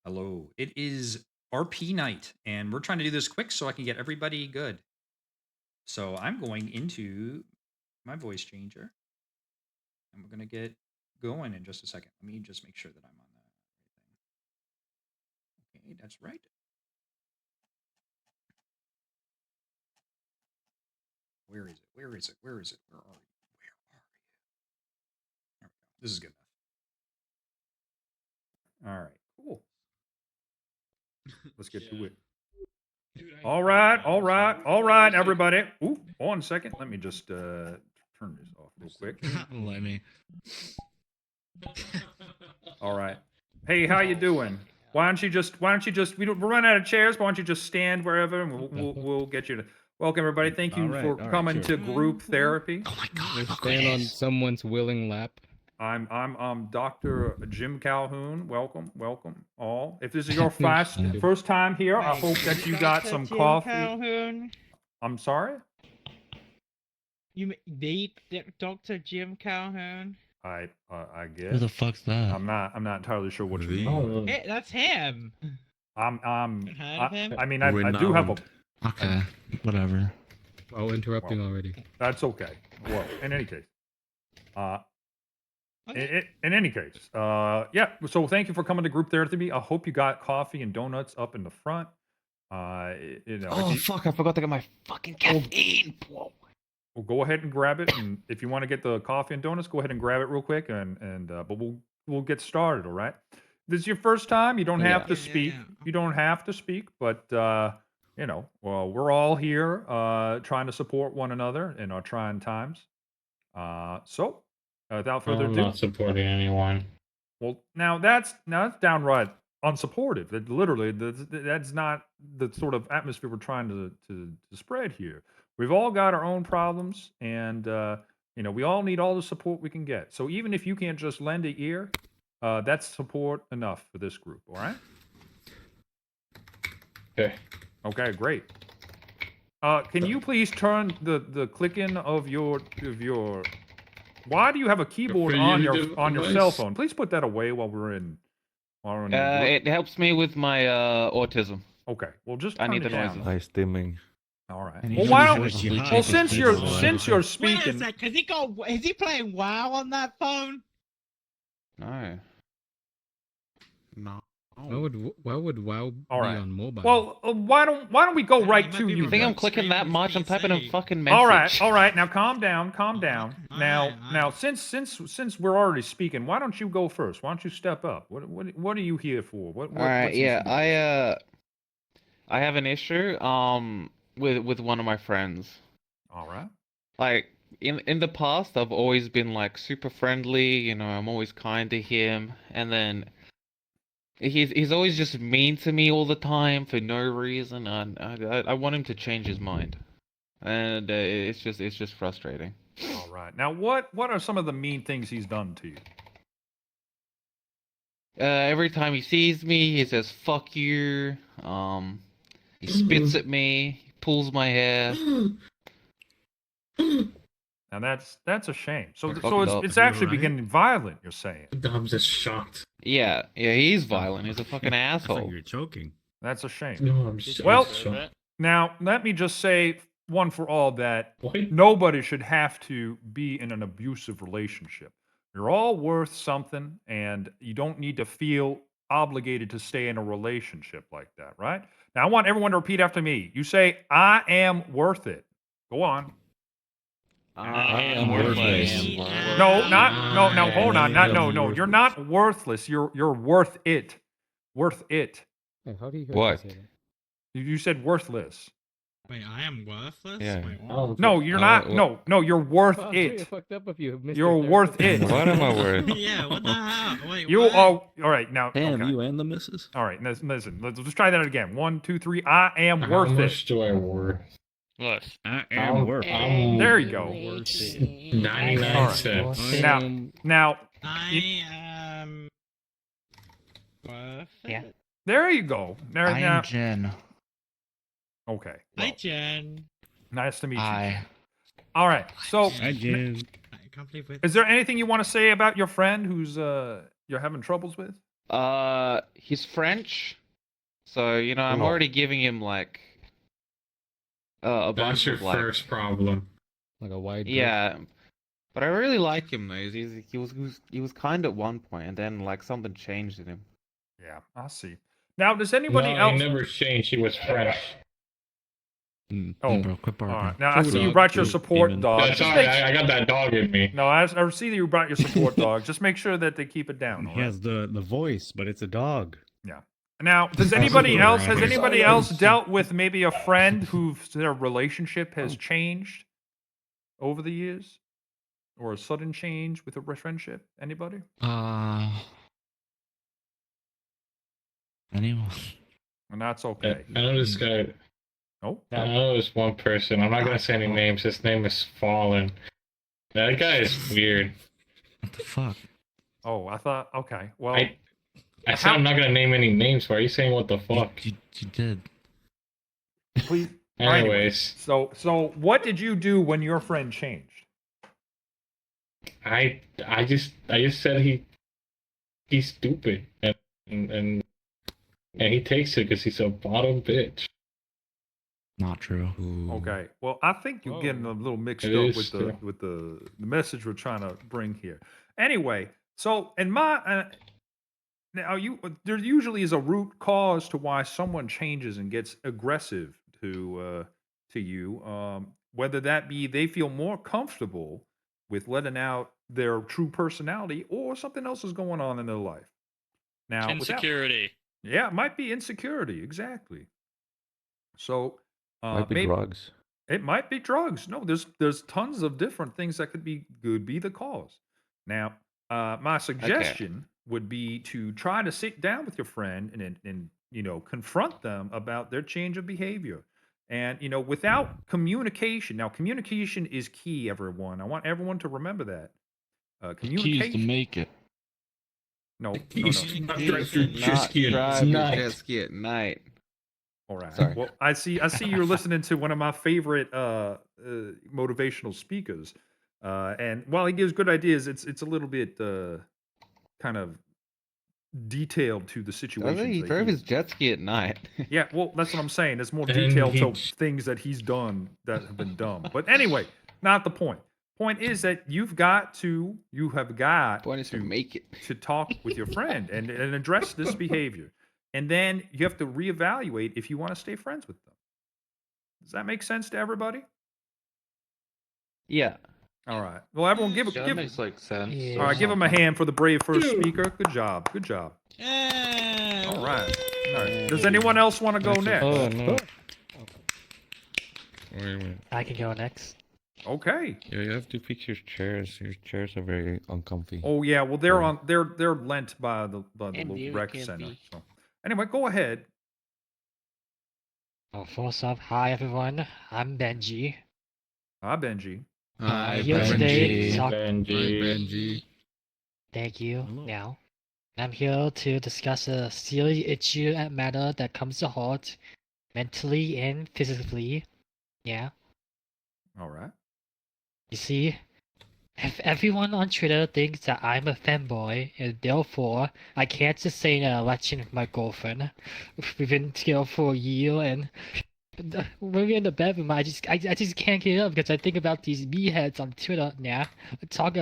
Hello. It is RP night, and we're trying to do this quick so I can get everybody good. So I'm going into my voice changer, and we're gonna get going in just a second. Let me just make sure that I'm on the right thing. Okay, that's right. Where is it? Where is it? Where is it? Where are you? Where are you? There we go. This is good enough. All right, cool. Let's get to it. All right, all right, all right, everybody. Ooh, 1 second. Let me just turn this off real quick. Let me. All right. Hey, how you doing? Why don't you just we're running out of chairs, but why don't you just stand wherever and we'll get you to welcome everybody. Thank you for coming to group therapy. Oh my god. Let's Look at stand on this. someone's willing lap. I'm Dr. Jim Calhoun. Welcome, welcome all. If this is your first time here, I hope that you got some coffee. Calhoun? I'm sorry? You the Dr. Jim Calhoun? I Who guess. the fuck's that? I'm not entirely sure what you The- mean. Hey, that's him. I'm Heard of him? I mean I do have a Okay, whatever. Oh, interrupting Well. already. that's okay. Well, in any case. Okay. In any case, yeah. So thank you for coming to group therapy. I hope you got coffee and donuts up in the front. You know, Oh if you, fuck! I forgot to get my fucking caffeine. Whoa. well, go ahead and grab it. And if you want to get the coffee and donuts, go ahead and grab it real quick. But we'll get started. All right. This is your first time. You don't have Yeah. to Yeah, speak. yeah. You don't have to speak. But you know, well, we're all here trying to support one another in our trying times. So without further I'm ado. not supporting anyone. Well, now that's downright unsupportive. That literally that's not the sort of atmosphere we're trying to spread here. We've all got our own problems, and you know we all need all the support we can get. So even if you can't just lend an ear, that's support enough for this group. All right? Okay. Okay, great. Can you please turn the clicking of your Why do you have a keyboard For on you your cell device. phone? Please put that away while we're in the group. It helps me with my autism. Okay, well just I turn need it the down. noises. Nice dimming. All right. And Well, he why should don't? voice you high Well, because since people you're Wait a speaking, sec. Is he playing WoW on that phone? No. No. Why would WoW All be right. on mobile? well, why don't we go Yeah, right he to might be you? You think I'm then? clicking that Screen much? I'm typing a PC. fucking message. All right. Now calm down. Alright, Now, alright. since we're already speaking, why don't you go first? Why don't you step up? What are you here for? What All right. what's Yeah. this deal? I have an issue with one of my friends. All right. Like in the past, I've always been like super friendly. You know, I'm always kind to him, and then he's always just mean to me all the time for no reason, and I want him to change his mind, and it's just frustrating. All right. Now, what are some of the mean things he's done to you? Every time he sees me, he says "fuck you." He spits at me. He pulls my hair. Now that's a shame. So Fucked up. it's actually Right? beginning violent. You're saying I'm just shocked. Yeah, he's violent. He's a fucking I thought asshole. you were choking. that's a shame. No, I'm just Well- shocked. Now, let me just say one for all that What? nobody should have to be in an abusive relationship. You're all worth something, and you don't need to feel obligated to stay in a relationship like that, right? Now, I want everyone to repeat after me. You say, I am worth it. Go on. I am worthless. No, hold on. No. You're not worthless. You're worth it. Worth it. Hey, how do you hear What? me say that? You said worthless. Wait, I am worthless? Yeah. Wait, what? Oh, No, you're Oh, not. what- No, you're worth Well, I'll tell you it. fucked up if you missed You're your worth therapist. it. What am I worth? Yeah, what the hell? Wait, You what? all right now. Damn, Okay. you and the missus? All right, listen. Let's try that again. 1, 2, 3. I am how worth much it. do I worth? I I'm- am worth it. I'm There you go. 99 All right. cents. Now- Um, Now, I am worth Yeah. it. there you go. Now, Jen. okay. Hi, Well, Jen. nice to meet you. Hi. All right. So, Hi, Jen. I can't believe it. is there anything you want to say about your friend who's you're having troubles with? He's French, so you know I'm Oh. already giving him like a That's bunch your of like first problem. Like a wide berth. yeah. But I really like him though. He was kind at one point, and then like something changed in him. Yeah, I see. Now, does anybody No, else? he never changed. He was French. Oh, bro, quit All barking. right. Now I True see you dog, brought your true. support Demon. dog. Yeah, Just sorry, make I got that dog in me. No, I see that you brought your support dog. Just make sure that they keep it down. All He right? has the voice, but it's a dog. Now, does Oh, anybody super else? Has right. anybody else dealt with maybe a friend who their relationship has changed over the years, or a sudden change with a friendship? Anybody? Anyone? And that's I okay. know this guy. Nope. I know this one person. I'm not gonna say any names. His name is Fallen. That guy is weird. What the fuck? Oh, I thought. Okay. Well, I said I'm not gonna name any names. Why are you saying what the You, fuck? you did. please. Anyway, Anyways, so what did you do when your friend changed? I just said he's stupid and he takes it because he's a bottom bitch. Not true. Okay. Well, I think you're Whoa. getting a little mixed It up is with true. the message we're trying to bring here. Anyway, so in my now there usually is a root cause to why someone changes and gets aggressive to you. Whether that be they feel more comfortable with letting out their true personality, or something else is going on in their life. Now, without- Insecurity. yeah, it might be insecurity. Exactly. So Might be maybe drugs. it might be drugs. No, there's tons of different things that could be the cause. Now, my suggestion would be to try to sit down with your friend and confront them about their change of behavior. And without communication. Now, communication is key, everyone. I want everyone to remember that. The key is to Communication. make it. No, no, He's no. not drive your jet Not ski drive your tonight. jet ski at night. All right. Sorry. Well, I see you're listening to one of my favorite motivational speakers, and while he gives good ideas, it's a little bit kind of detailed to the situation. He drove his jet ski at night. Yeah, well, that's what I'm saying. There's more And detail to he- things that he's done that have been dumb. But anyway, not the point. Point is that you have got Point is to to make it. to talk with your friend and address this behavior. And then you have to reevaluate if you want to stay friends with them. Does that make sense to everybody? Yeah. All right. Well, everyone give That makes like sense. all right, give him a hand for the brave first speaker. Good job. Good job. Yeah. All right. All right. Does anyone else want to go next? Oh no. Wait a minute. I can go next. Okay. Yeah, you have to fix your chairs. Your chairs are very uncomfy. Oh yeah, well they're lent by the And little you rec can center. be- So anyway, go ahead. Well, first off, hi everyone. I'm Benji. Hi Benji. Hi, here Benji. today to talk- Hi, Benji. Benji. Thank you. Hello. Now, I'm here to discuss a serious issue and matter that comes to heart, mentally and physically. Yeah. All right. You see, if everyone on Twitter thinks that I'm a femboy, and therefore I can't sustain an election with my girlfriend. We've been together for a year, and when we're in the bedroom, I just can't get up because I think about these meatheads on Twitter now,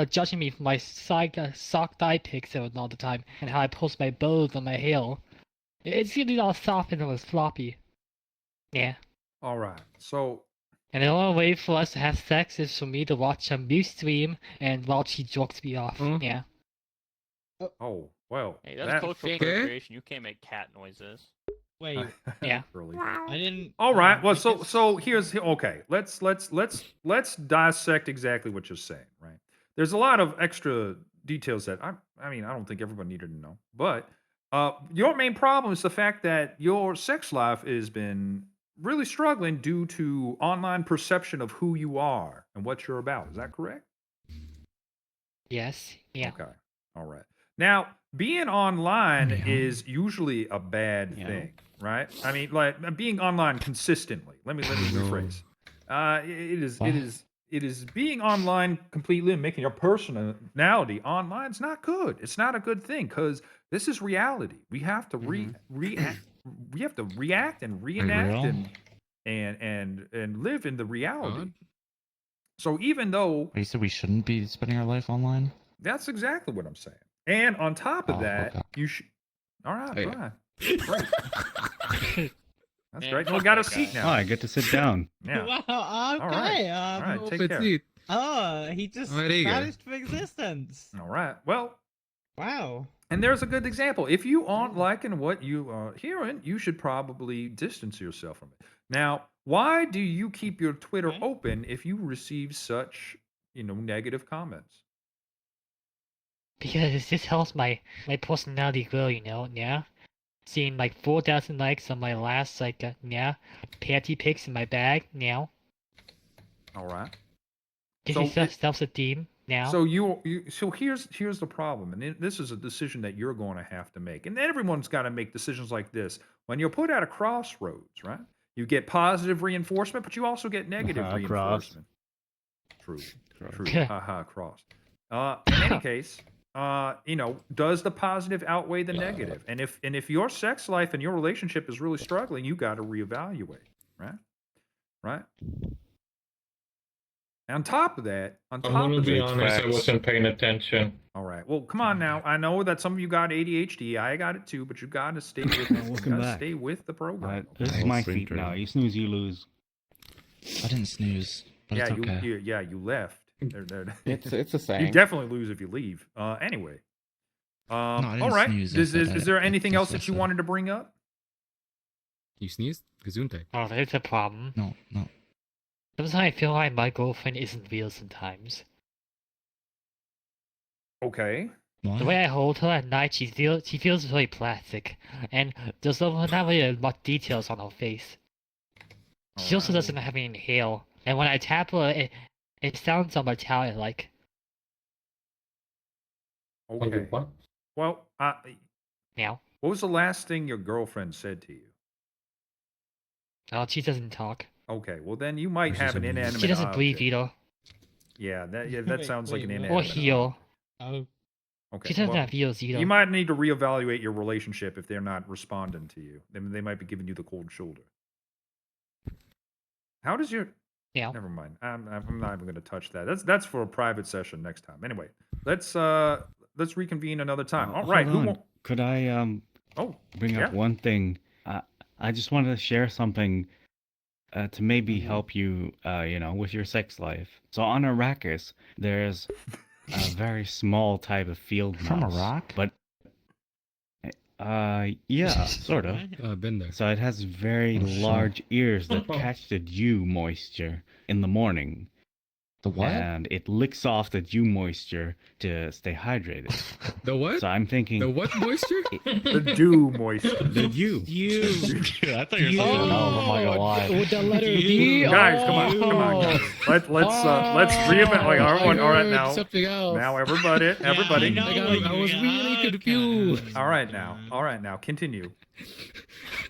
judging me for my sock thigh pics all the time, and how I post my bows on my hair. It's getting all soft and all floppy. Yeah. All right. So And the only way for us to have sex is for me to watch a mute stream and while she jerks me off. Huh? Yeah. oh well. Hey, that's that- cultural Okay. appropriation. You can't make cat noises. Wait, Yeah. Really. I didn't. All right. Well, I so guess- so here's okay. Let's dissect exactly what you're saying. Right. There's a lot of extra details that I mean I don't think everyone needed to know. But your main problem is the fact that your sex life has been really struggling due to online perception of who you are and what you're about. Is that correct? Yes. Yeah. Okay. All right. Now, being online Yeah. is usually a bad Yeah. thing, right? I mean, like being online consistently. Let me No. rephrase. It is it is being online completely and making your personality online. It's not good. It's not a good thing because this is reality. We have to react. We have to react and reenact real? and live in the reality. So even though You said we shouldn't be spending our life online? that's exactly what I'm saying, and on top of Oh, that, okay. you should. All right, Oh, yeah. fine. Great. That's Man, great. No, we fuck got a that seat guy. Oh, now. I get to sit down. Yeah. Wow, All right. okay. All right. Take Open care. seat. Oh, he just Alright, there you go. vanished from existence. All right. Well, Wow. and there's a good example. If you aren't liking what you are hearing, you should probably distance yourself from it. Now, why do you keep your Twitter Okay. open if you receive such, negative comments? Because this helps my personality grow, yeah? Seeing like 4,000 likes on my last panty pics in my bag now. All right. Gives So me it- self-esteem now. So so here's the problem, and this is a decision that you're going to have to make, and everyone's got to make decisions like this when you're put at a crossroads, right? You get positive reinforcement, but you also get negative Cross. reinforcement. True, true. Haha, cross. In any case, does the positive outweigh the negative? And if your sex life and your relationship is really struggling, you got to reevaluate, right? Right. On top of that, I'm gonna be honest, I facts. wasn't paying attention. all right. Well, come on now. I know that some of you got ADHD. I got it too, but you got to stay with it. You Welcome gotta back. stay with the program. This okay? is my Sprint seat now. train. You snooze, you lose. I didn't snooze, but Yeah, it's okay. you left. They're- It's a you saying. definitely lose if you leave. Anyway. I didn't All right. snooze, I Is said there I- anything that's else what I that you said. wanted to bring up? You sneezed? Gesundheit. Oh, there's a problem. No. Sometimes I feel like my girlfriend isn't real sometimes. Okay. What? The way I hold her at night, she feels very plastic, and there's not really much details on her face. She also Alright. doesn't have any hair, and when I tap her, it sounds Italian-like. Okay. What? Well, Now, what was the last thing your girlfriend said to you? oh, she doesn't talk. Okay. Well, then you might She's have an a- inanimate She doesn't breathe object. either, Yeah, that Wait, sounds like an wait, what? or inanimate heal. object. Oh, Okay. She doesn't well, have ears either. you might need to reevaluate your relationship if they're not responding to you. They might be giving you the cold shoulder. How does your Yeah. Never mind. I'm not even going to touch that. That's for a private session next time. Anyway, let's reconvene another time. All right. Hold Who on. won't? Could I Oh, bring up yeah. one thing? I just wanted to share something to maybe help you, with your sex life. So on Arrakis, there's a very small type of field From mouse. Iraq? But yeah, sort of. Oh, I've been there. So it has very Oh, shit. large ears that catch the dew moisture in the morning. The what? And it licks off the dew moisture to stay hydrated. The what? So I'm thinking The what moisture? The dew moisture. the dew. you. I thought you were saying- no, I'm not gonna lie. With the letter D. Guys, come on, guys. Let's reinvent. Like, all right now. Something else. Now, everybody. I know. I was really confused. All right now. Continue.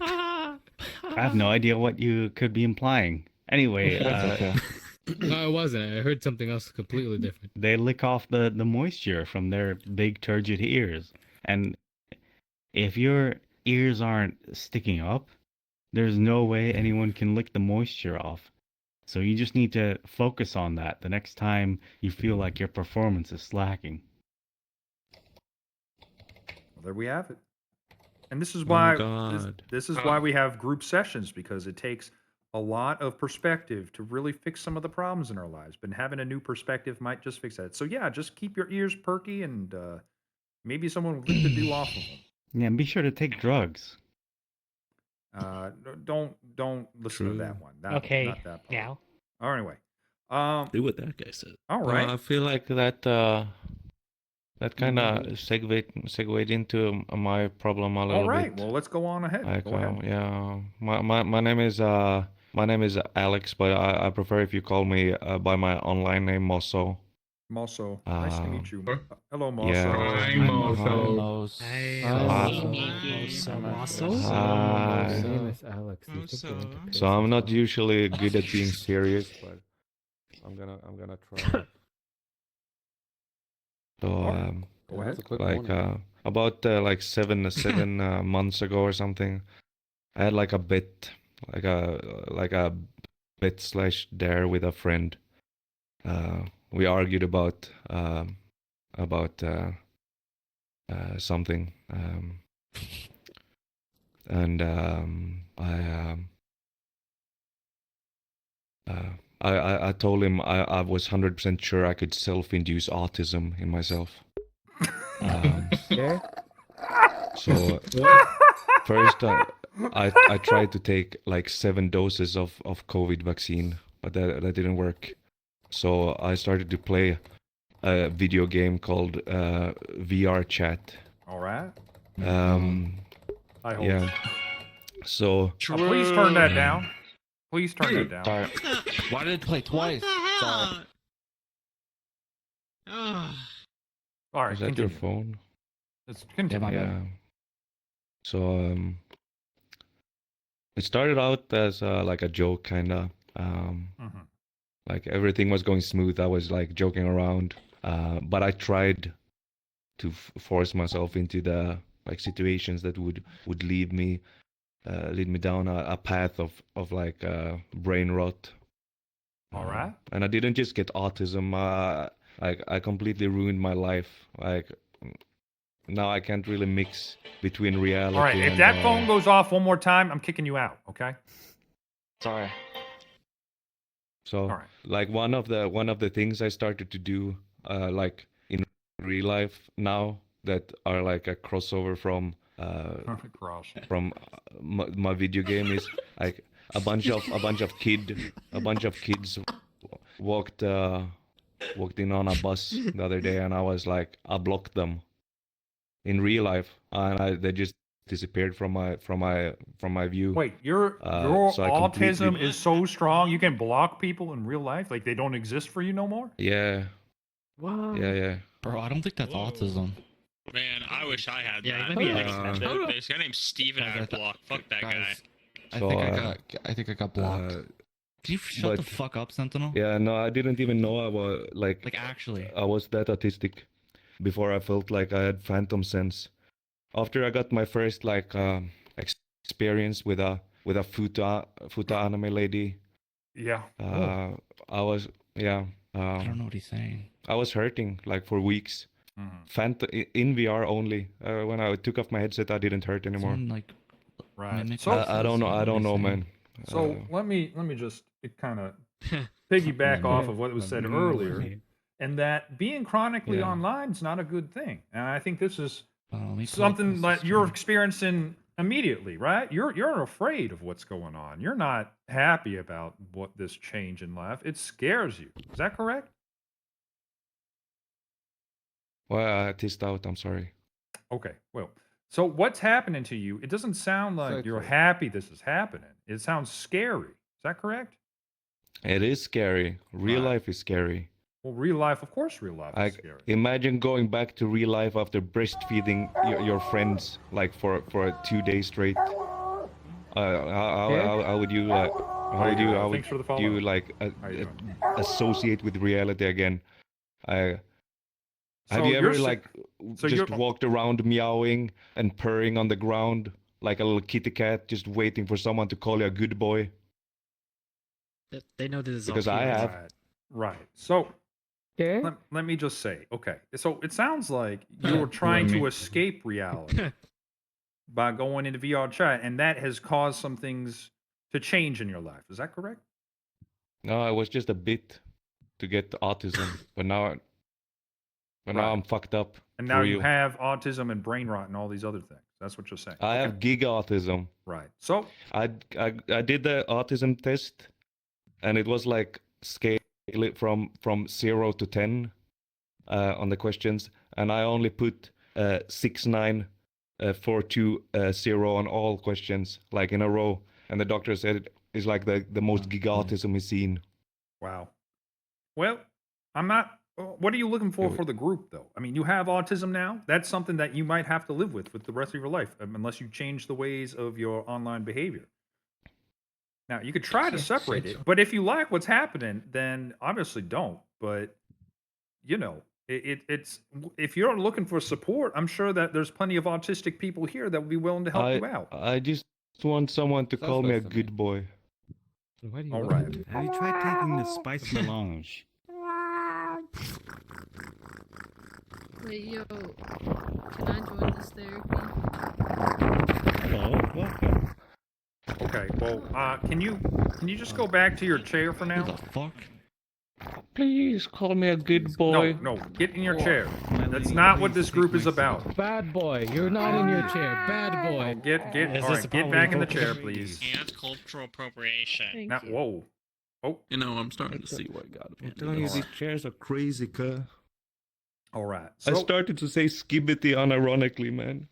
I have no idea what you could be implying. Anyway, That's okay. No, I wasn't. I heard something else completely different. they lick off the moisture from their big turgid ears. And if your ears aren't sticking up, there's no way anyone can lick the moisture off. So you just need to focus on that the next time you feel like your performance is slacking. Well, there we have it. And this is my why this is why we have group sessions, because it takes a lot of perspective to really fix some of the problems in our lives. But having a new perspective might just fix that. So yeah, just keep your ears perky, and maybe someone will lick the dew off of them. Yeah, and be sure to take drugs. Don't listen to True. that one. Okay, not that part. now. Oh, anyway. Do what that guy said. All Well, right. I feel like that kind of segued into my problem a little All right. bit. Well, let's go on ahead. Like, Go ahead. yeah, my name is Alex, but I prefer if you call me by my online name Mosso. Mosso, nice to meet you. Hello, Mosso. Yeah. Hi, Mosso. Hi. My name is Alex. Oh, so- So I'm not usually good at being serious, but I'm gonna try. So Go ahead. about like seven months ago or something, I had like a bet, like a bet slash dare with a friend. We argued about something, and I told him I was 100% sure I could self-induce autism in myself. So first I tried to take like 7 doses of COVID vaccine, but that didn't work. So I started to play a video game called VR Chat. All right. I hope. Yeah. So Please turn that down. Please turn that down. Sorry. Why did it play twice? Sorry. All right, is that your continue. phone? Let's continue. Yeah. So it started out as like a joke, kinda. Mhm. Like everything was going smooth. I was like joking around, but I tried to force myself into the like situations that would lead me down a path of like brain rot. All right. And I didn't just get autism. Like I completely ruined my life. Like now I can't really mix between reality. All right. If and, that phone goes off one more time, I'm kicking you out. Okay. Sorry. So All right. like one of the things I started to do like in real life now that are like a crossover from Cross. from my video game is like a bunch of kids walked in on a bus the other day, and I was like, I blocked them in real life, and they just disappeared from my view. Wait, your so I autism completely- is so strong you can block people in real life? Like they don't exist for you no more? Yeah. Wow. Yeah. Bro, I don't think that's autism. Man, I wish I had Yeah, that. maybe This guy named Steven I would block. Fuck that guy. Guys, So, I think I got blocked. Can you shut the but- fuck up, Sentinel? Yeah, no, I didn't even know I was Like actually. I was that autistic before I felt like I had phantom sense. After I got my first like experience with a futa anime lady, Yeah. I was I don't know what he's saying. I was hurting like for weeks. In VR only. When I took off my headset, I didn't hurt anymore. Someone, like, Right. mimic So, us. I don't know. I don't know, man. so let me just kind of piggyback off of what was said earlier, and that being chronically Yeah. online is not a good thing. And I think this is Let me something that you're experiencing immediately, right? You're afraid of what's going on. You're not happy about what this change in life. It scares you. Is that correct? Well, I tissed out. I'm sorry. Okay. Well, so what's happening to you? It doesn't sound like you're happy this is happening. It sounds scary. Is that correct? It is scary. Real Right. life is scary. Well, real life, of course, real life is Like, scary. imagine going back to real life after breastfeeding your friends like for 2 days straight. How would you like? How would you? How would Thanks for the follow-up. you like How you doing? associate with reality again? Have So you you're ever sa- like so just you're- walked around meowing and purring on the ground like a little kitty cat, just waiting for someone to call you a good boy? They know this is Because all I humans. have. Right. So Yeah. let me just say, okay. So it sounds like you're trying to escape reality by going into VR chat, and that has caused some things to change in your life. Is that correct? No, it was just a bit to get autism, but now Right. I'm fucked up. And for now you real. have autism and brain rot and all these other things. That's what you're saying. I have giga autism. Right. So I did the autism test, and it was like scale it from 0 to 10 on the questions, and I only put 6, 9, 4, 2, 0 on all questions, like in a row. And the doctor said it's like the most giga autism he's seen. wow. Well, I'm not. What are you looking for the group, though? I mean, you have autism now. That's something that you might have to live with the rest of your life, unless you change the ways of your online behavior. Now you could try to separate it, but if you like what's happening, then obviously don't. But you know, it's if you're looking for support, I'm sure that there's plenty of autistic people here that would be willing to help you out. I just want someone to call me a good boy. Why do you All love right. it? Have you tried taking the spice melange? Wait, yo, can I join this therapy? Hello, welcome. Okay. Well, can you just go back to your chair for now? Who the fuck? Please call me a good boy. No, get in your chair. That's not what this group is about. Bad boy, you're not in your chair. Bad boy. Get all right, get back in the chair, please. Yeah, that's cultural appropriation. Thank Now, you. whoa. Oh, You know, I'm starting to see what got I'm telling you, these chairs are crazy, cuh. all right. I So, started to say skibbity unironically, man.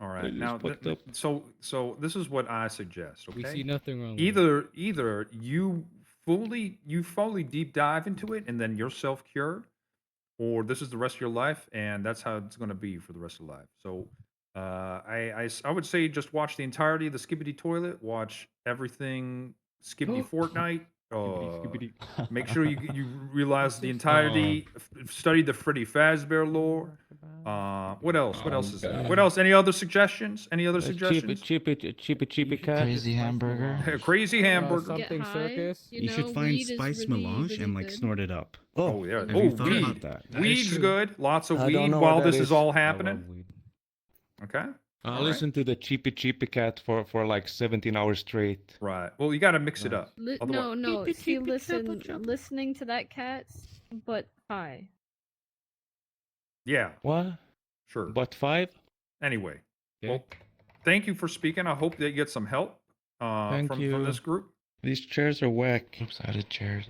all I right. just Now, fucked up. so this is what I suggest. Okay. We see nothing wrong with Either you fully deep dive into it and then you're self cured, or this is the rest of your life and that's how it's going to be for the rest of life. So I would say just watch the entirety of the Skibbity Toilet, watch everything Skibbity Fortnite. Make sure you realize the entirety. Study the Freddy Fazbear lore. What else? What else is there? What else? Any other suggestions? Any other suggestions? Cheapy cat. Crazy hamburger. Crazy hamburger. something Get high, circus. You, You know, should find weed is spice really, melange really and like good. snort it up. Oh yeah. Have Oh, you thought weed. about that? Weed's good. Lots of I weed don't know while what this that is is. all happening. Okay. I All right. listened to the Cheapy cat for like 17 hours straight. Right. Well, you got to mix it up. No, no. Beep, See, beep, beep, listen, trouble, trouble. listening to that cat, but high. Yeah. What? Sure. But 5? Anyway, Okay. well, thank you for speaking. I hope that you get some help Thank from you. this group. These chairs are whack. Oops, added chairs.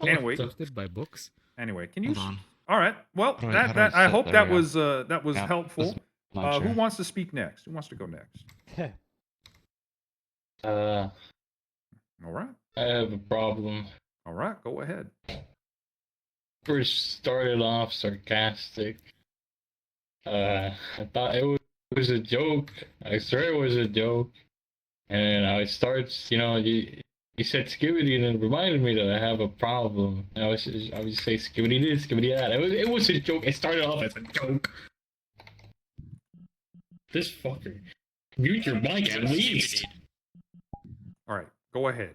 Anyway. Toasted by books. Anyway, can you? Hold on. All right. Well, How do I- how do I I sit? hope There that we was Yeah, helpful. this is my Who chair. wants to speak next? Who wants to go next? Uh, All right. I have a problem. All right. Go ahead. First started off sarcastic. I thought it was a joke. I swear it was a joke. And I starts, you said skibbity and it reminded me that I have a problem. And I would just say skibbity this, skibbity that. It was a joke. It started off as a joke. This fucker. Mute your mic at least. All right. Go ahead.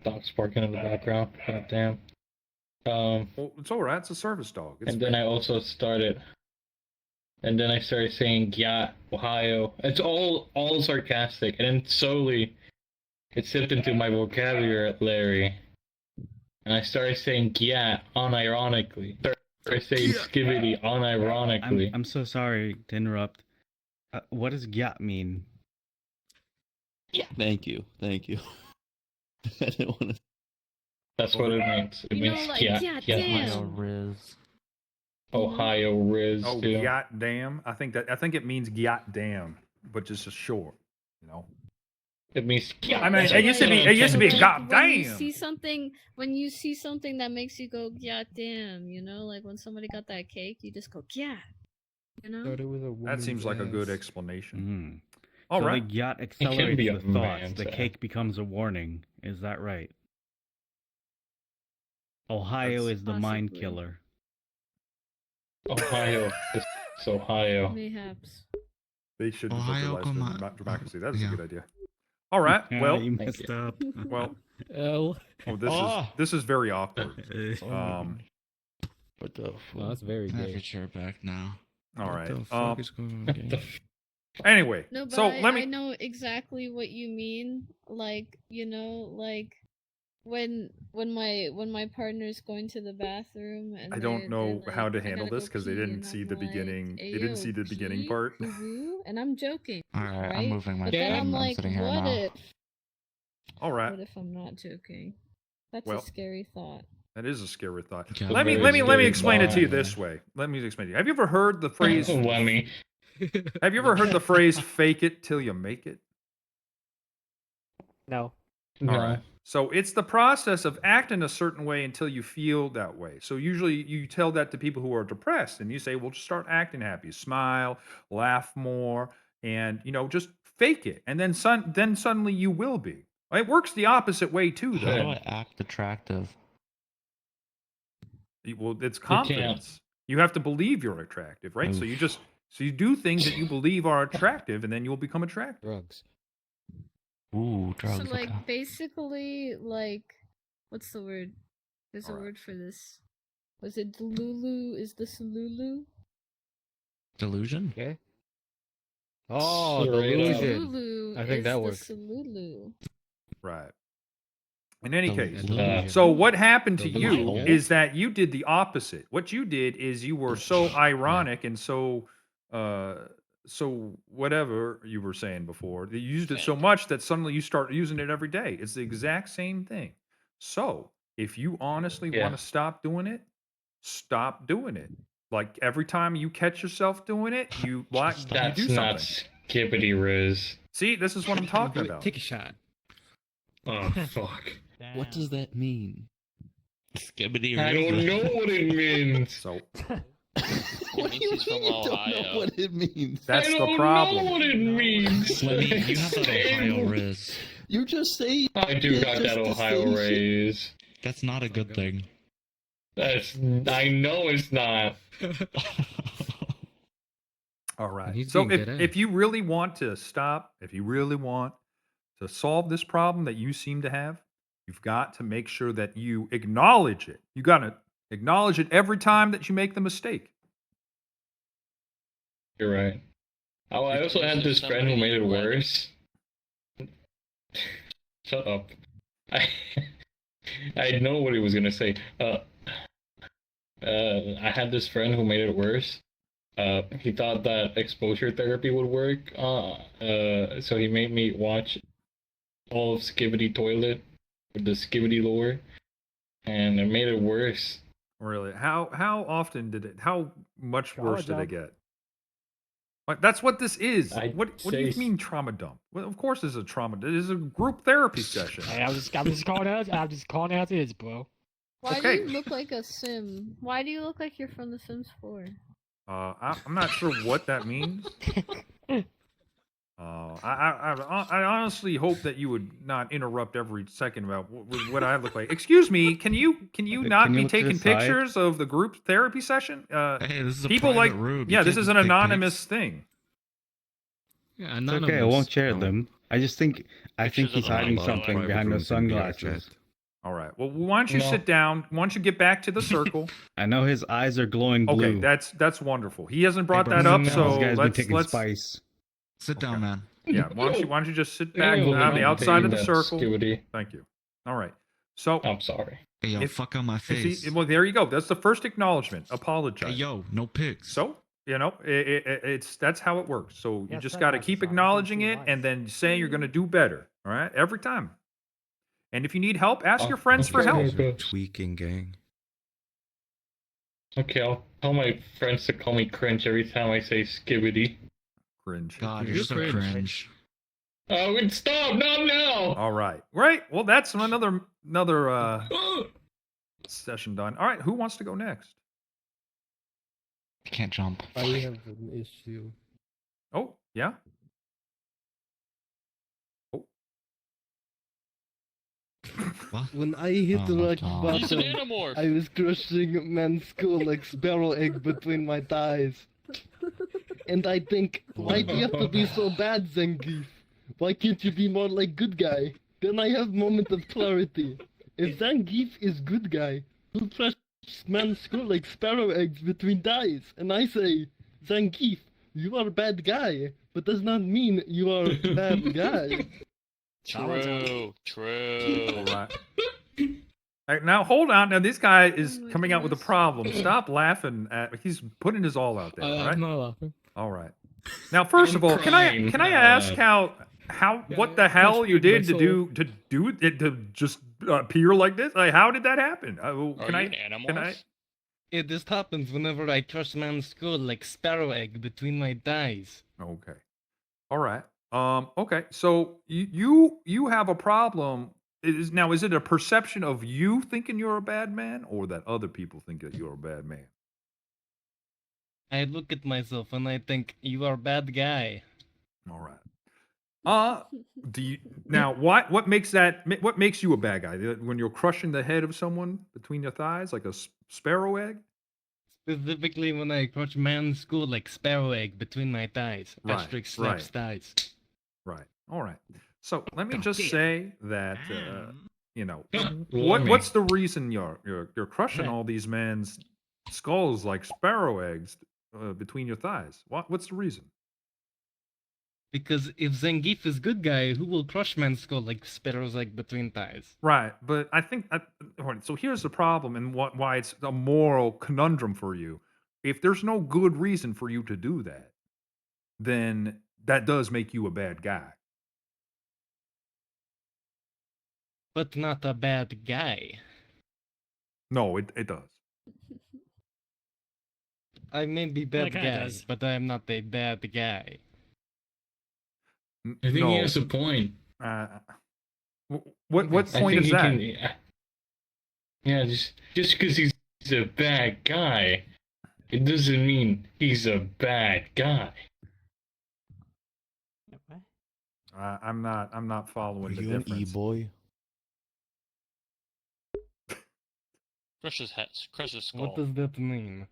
Dog's barking in the background. God damn. Well, it's all right. It's a service dog. It's And then I also started. And then I started saying "Yeah, Ohio." It's all sarcastic, and then slowly it slipped into my vocabulary, and I started saying "Yeah" unironically. Started saying "skibbity" unironically. I'm so sorry to interrupt. What does "gyat" mean? Thank you. I didn't want to. That's what it means. It You know, means like, "Yeah, yeah, yeah." damn. Riz. Ohio Riz. Oh, too. goddamn! I think it means goddamn, but just a short. It means. "Yeah." I mean, it used to be Like, goddamn. when you see something that makes you go, yeah, damn, like when somebody got that cake, you just go, yeah, Thought it was a That seems like a good ass. explanation. Mm. All So right. the "gyat" be accelerates a the thoughts. man's The ass. cake becomes a warning. Is that right? Ohio That's- is the mind Possibly. killer. Ohio. It's Ohio. Mayhaps. They should Ohio, decentralize come on. democracy. That is Yeah. a good idea. All right. Well, you Thank messed up. well. L. This is very awkward. What the Oh, that's very Have gay. your chair back now. All right. What the fuck is going on? The f- Anyway, No, but so I let me. know exactly what you mean. Like, like when my partner's going to the bathroom and I don't they're know like, how to "I handle gotta this go because they pee," didn't and see I'm the like, beginning. They didn't "Ayo, see the beginning pee? part. Woo-woo?" And I'm joking. All right, right? I'm moving my But chair. then I'm I'm like, sitting here what now. if? All right. What if I'm not joking? That's Well, a scary thought. That is a scary thought. Okay. Let me Very scary explain it to you thought. this way. Let me explain it to you. Have you ever heard the phrase? Lemmy. Have you ever heard the phrase "fake it till you make it"? No. No. All right. So it's the process of acting a certain way until you feel that way. So usually you tell that to people who are depressed, and you say, "Well, just start acting happy, smile, laugh more, and just fake it, and then suddenly you will be." It works the opposite way too, How do though. I act attractive? Well, it's can't. confidence. You have to believe you're attractive, right? So Oof. you do things that you believe are attractive, and then you'll become attractive. Drugs. Ooh, drugs. So like okay. basically like what's the word? There's a Alright. word for this. Was it Delulu? Is this Lulu? Delusion? Okay. Oh, Straight up. delusion. Lulu I think is that the works. Lulu. Right. In any case, Delusion. so what happened to you Delusion. is that you did the opposite. What you did is you were so ironic and so whatever you were saying before, that you used it so much that suddenly you start using it every day. It's the exact same thing. So if you honestly Yeah. want to stop doing it, stop doing it. Like every time you catch yourself doing it, you do That's something. not skibbity Riz. See, this is what I'm talking about. Take a shot. Oh fuck. What does that mean? Skibbity I don't know what it means. So What do you he's from mean you don't know Ohio. what it means? that's I the don't problem. know what it means. Slimmy, you have that Ohio Riz. You just say I do it's got just that the Ohio same shit. raise. That's not a good thing. I know it's not. All right. He's So being if, dead if you really want to stop, if you really want to solve this problem that you seem to have, you've got to make sure that you acknowledge it. You got to acknowledge it every time that you make the mistake. You're right. Oh, I also had this friend who made it worse. Shut up. I know what he was gonna say. I had this friend who made it worse. He thought that exposure therapy would work. So he made me watch all of Skibidi Toilet with the Skibidi lore, and it made it worse. Really? How often did it? How much Trauma worse did it dump. get? Like that's what this is. I'd What do you say- mean trauma dump? Well, of course, it's a trauma. It is a group therapy session. Hey, I'm just calling out. I'm just calling out it is, bro. Why Okay. do you look like a sim? Why do you look like you're from The Sims 4? I'm not sure what that means. I honestly hope that you would not interrupt every second about what I look like. Excuse me, can you Can not you be look to the taking side? pictures of the group therapy session? Hey, this is a People private like room. You yeah, this can't is just an take anonymous pics. thing. Yeah, It's okay, I won't share them. I just think Pictures he's of hiding my something private behind those rooms in VR sunglasses. chat. All right. Well, why don't you No. sit down? Why don't you get back to the circle? I know his eyes are glowing blue. Okay, that's wonderful. He hasn't brought Hey, that bro, up, this so guy's been let's taking spice. Sit down, man. yeah. Why don't you just sit back Ew, on the I'm outside of the taking that circle? Skibidi. Thank you. All right. So I'm sorry. Hey, yo, If- fuck on my see, face. well, there you go. That's the first acknowledgement. Hey, Apologize. yo, no pics. So it's that's how it works. So you Yes, just that got to has keep some. I can acknowledging see it, why. and then say you're going to do better. All right, every time. And if you need help, ask your friends for okay. help. Okay. Tweaking, gang. Okay, I'll tell my friends to call me cringe every time I say Skibidi. Cringe. God, You're you're so cringe. cringe. Oh, stop! Not now! All right. Right. Well, that's another session done. All right. Who wants to go next? I can't jump. I have an issue. Oh, yeah. What? When I hit the Oh, rock God. He's an bottom, animorph. I was crushing man's skull like sparrow egg between my thighs. And I think, why do you have to be so bad, Zangief? Why can't you be more like good guy? Then I have moment of clarity. If Zangief is good guy, who crushed man's skull like sparrow eggs between thighs? And I say, Zangief, you are bad guy, but does not mean you are bad guy. True. True. All right. All right, now hold on. Now this guy is Oh my coming out with a goodness. problem. Stop laughing at. He's putting his all out there. All right. I'm not laughing. All right. Now, first I'm of all, can I crying. ask how what the hell you did to do it to just appear like this? Like, how did that happen? Are Can you I? an animorph? Can I? It just happens whenever I crush man's skull like sparrow egg between my thighs. Okay. All right. Okay. So you have a problem is it a perception of you thinking you're a bad man, or that other people think that you're a bad man? I look at myself and I think you are a bad guy. All right. Do you now? What makes you a bad guy? When you're crushing the head of someone between your thighs like a sparrow egg? Specifically when I crush man's school like sparrow egg between my thighs. Right, Asterisk slaps thighs. Right. All right. So let me God just damn. say that God, what's the reason you're crushing Yeah. all these men's skulls like sparrow eggs between your thighs? What's the reason? Because if Zangief is good guy, who will crush man's skull like sparrow's egg between thighs? Right, but I think all right, so here's the problem and why it's a moral conundrum for you. If there's no good reason for you to do that, then that does make you a bad guy. But not a bad guy. No, it does. I may be bad kinda guy, does. but I am not a bad guy. I think no. he has a point. What I point think is he that? can- yeah, just because he's a bad guy, it doesn't mean he's a bad guy. I'm not following the you an difference. e-boy? Crush his head. Crush his skull. What does that mean?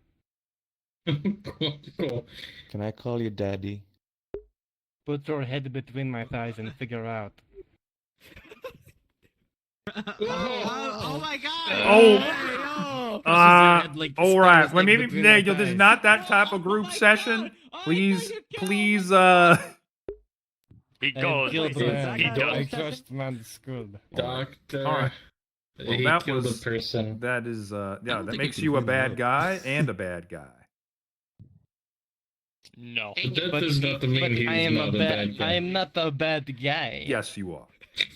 Can I call you daddy? Put your head between my thighs and figure out. Oh my god! Oh. All right. Well, maybe Daniel, this is not that type of group session. Please, please. He I goes. killed He man. I does. crushed man's skull. Doctor. All right. Well, He that killed was- a person. That is, yeah, don't that think makes you can you a prove that bad up. guy and a bad guy. No. But that does not mean But he's I am not a bad guy. I am not a bad guy. Yes, you are.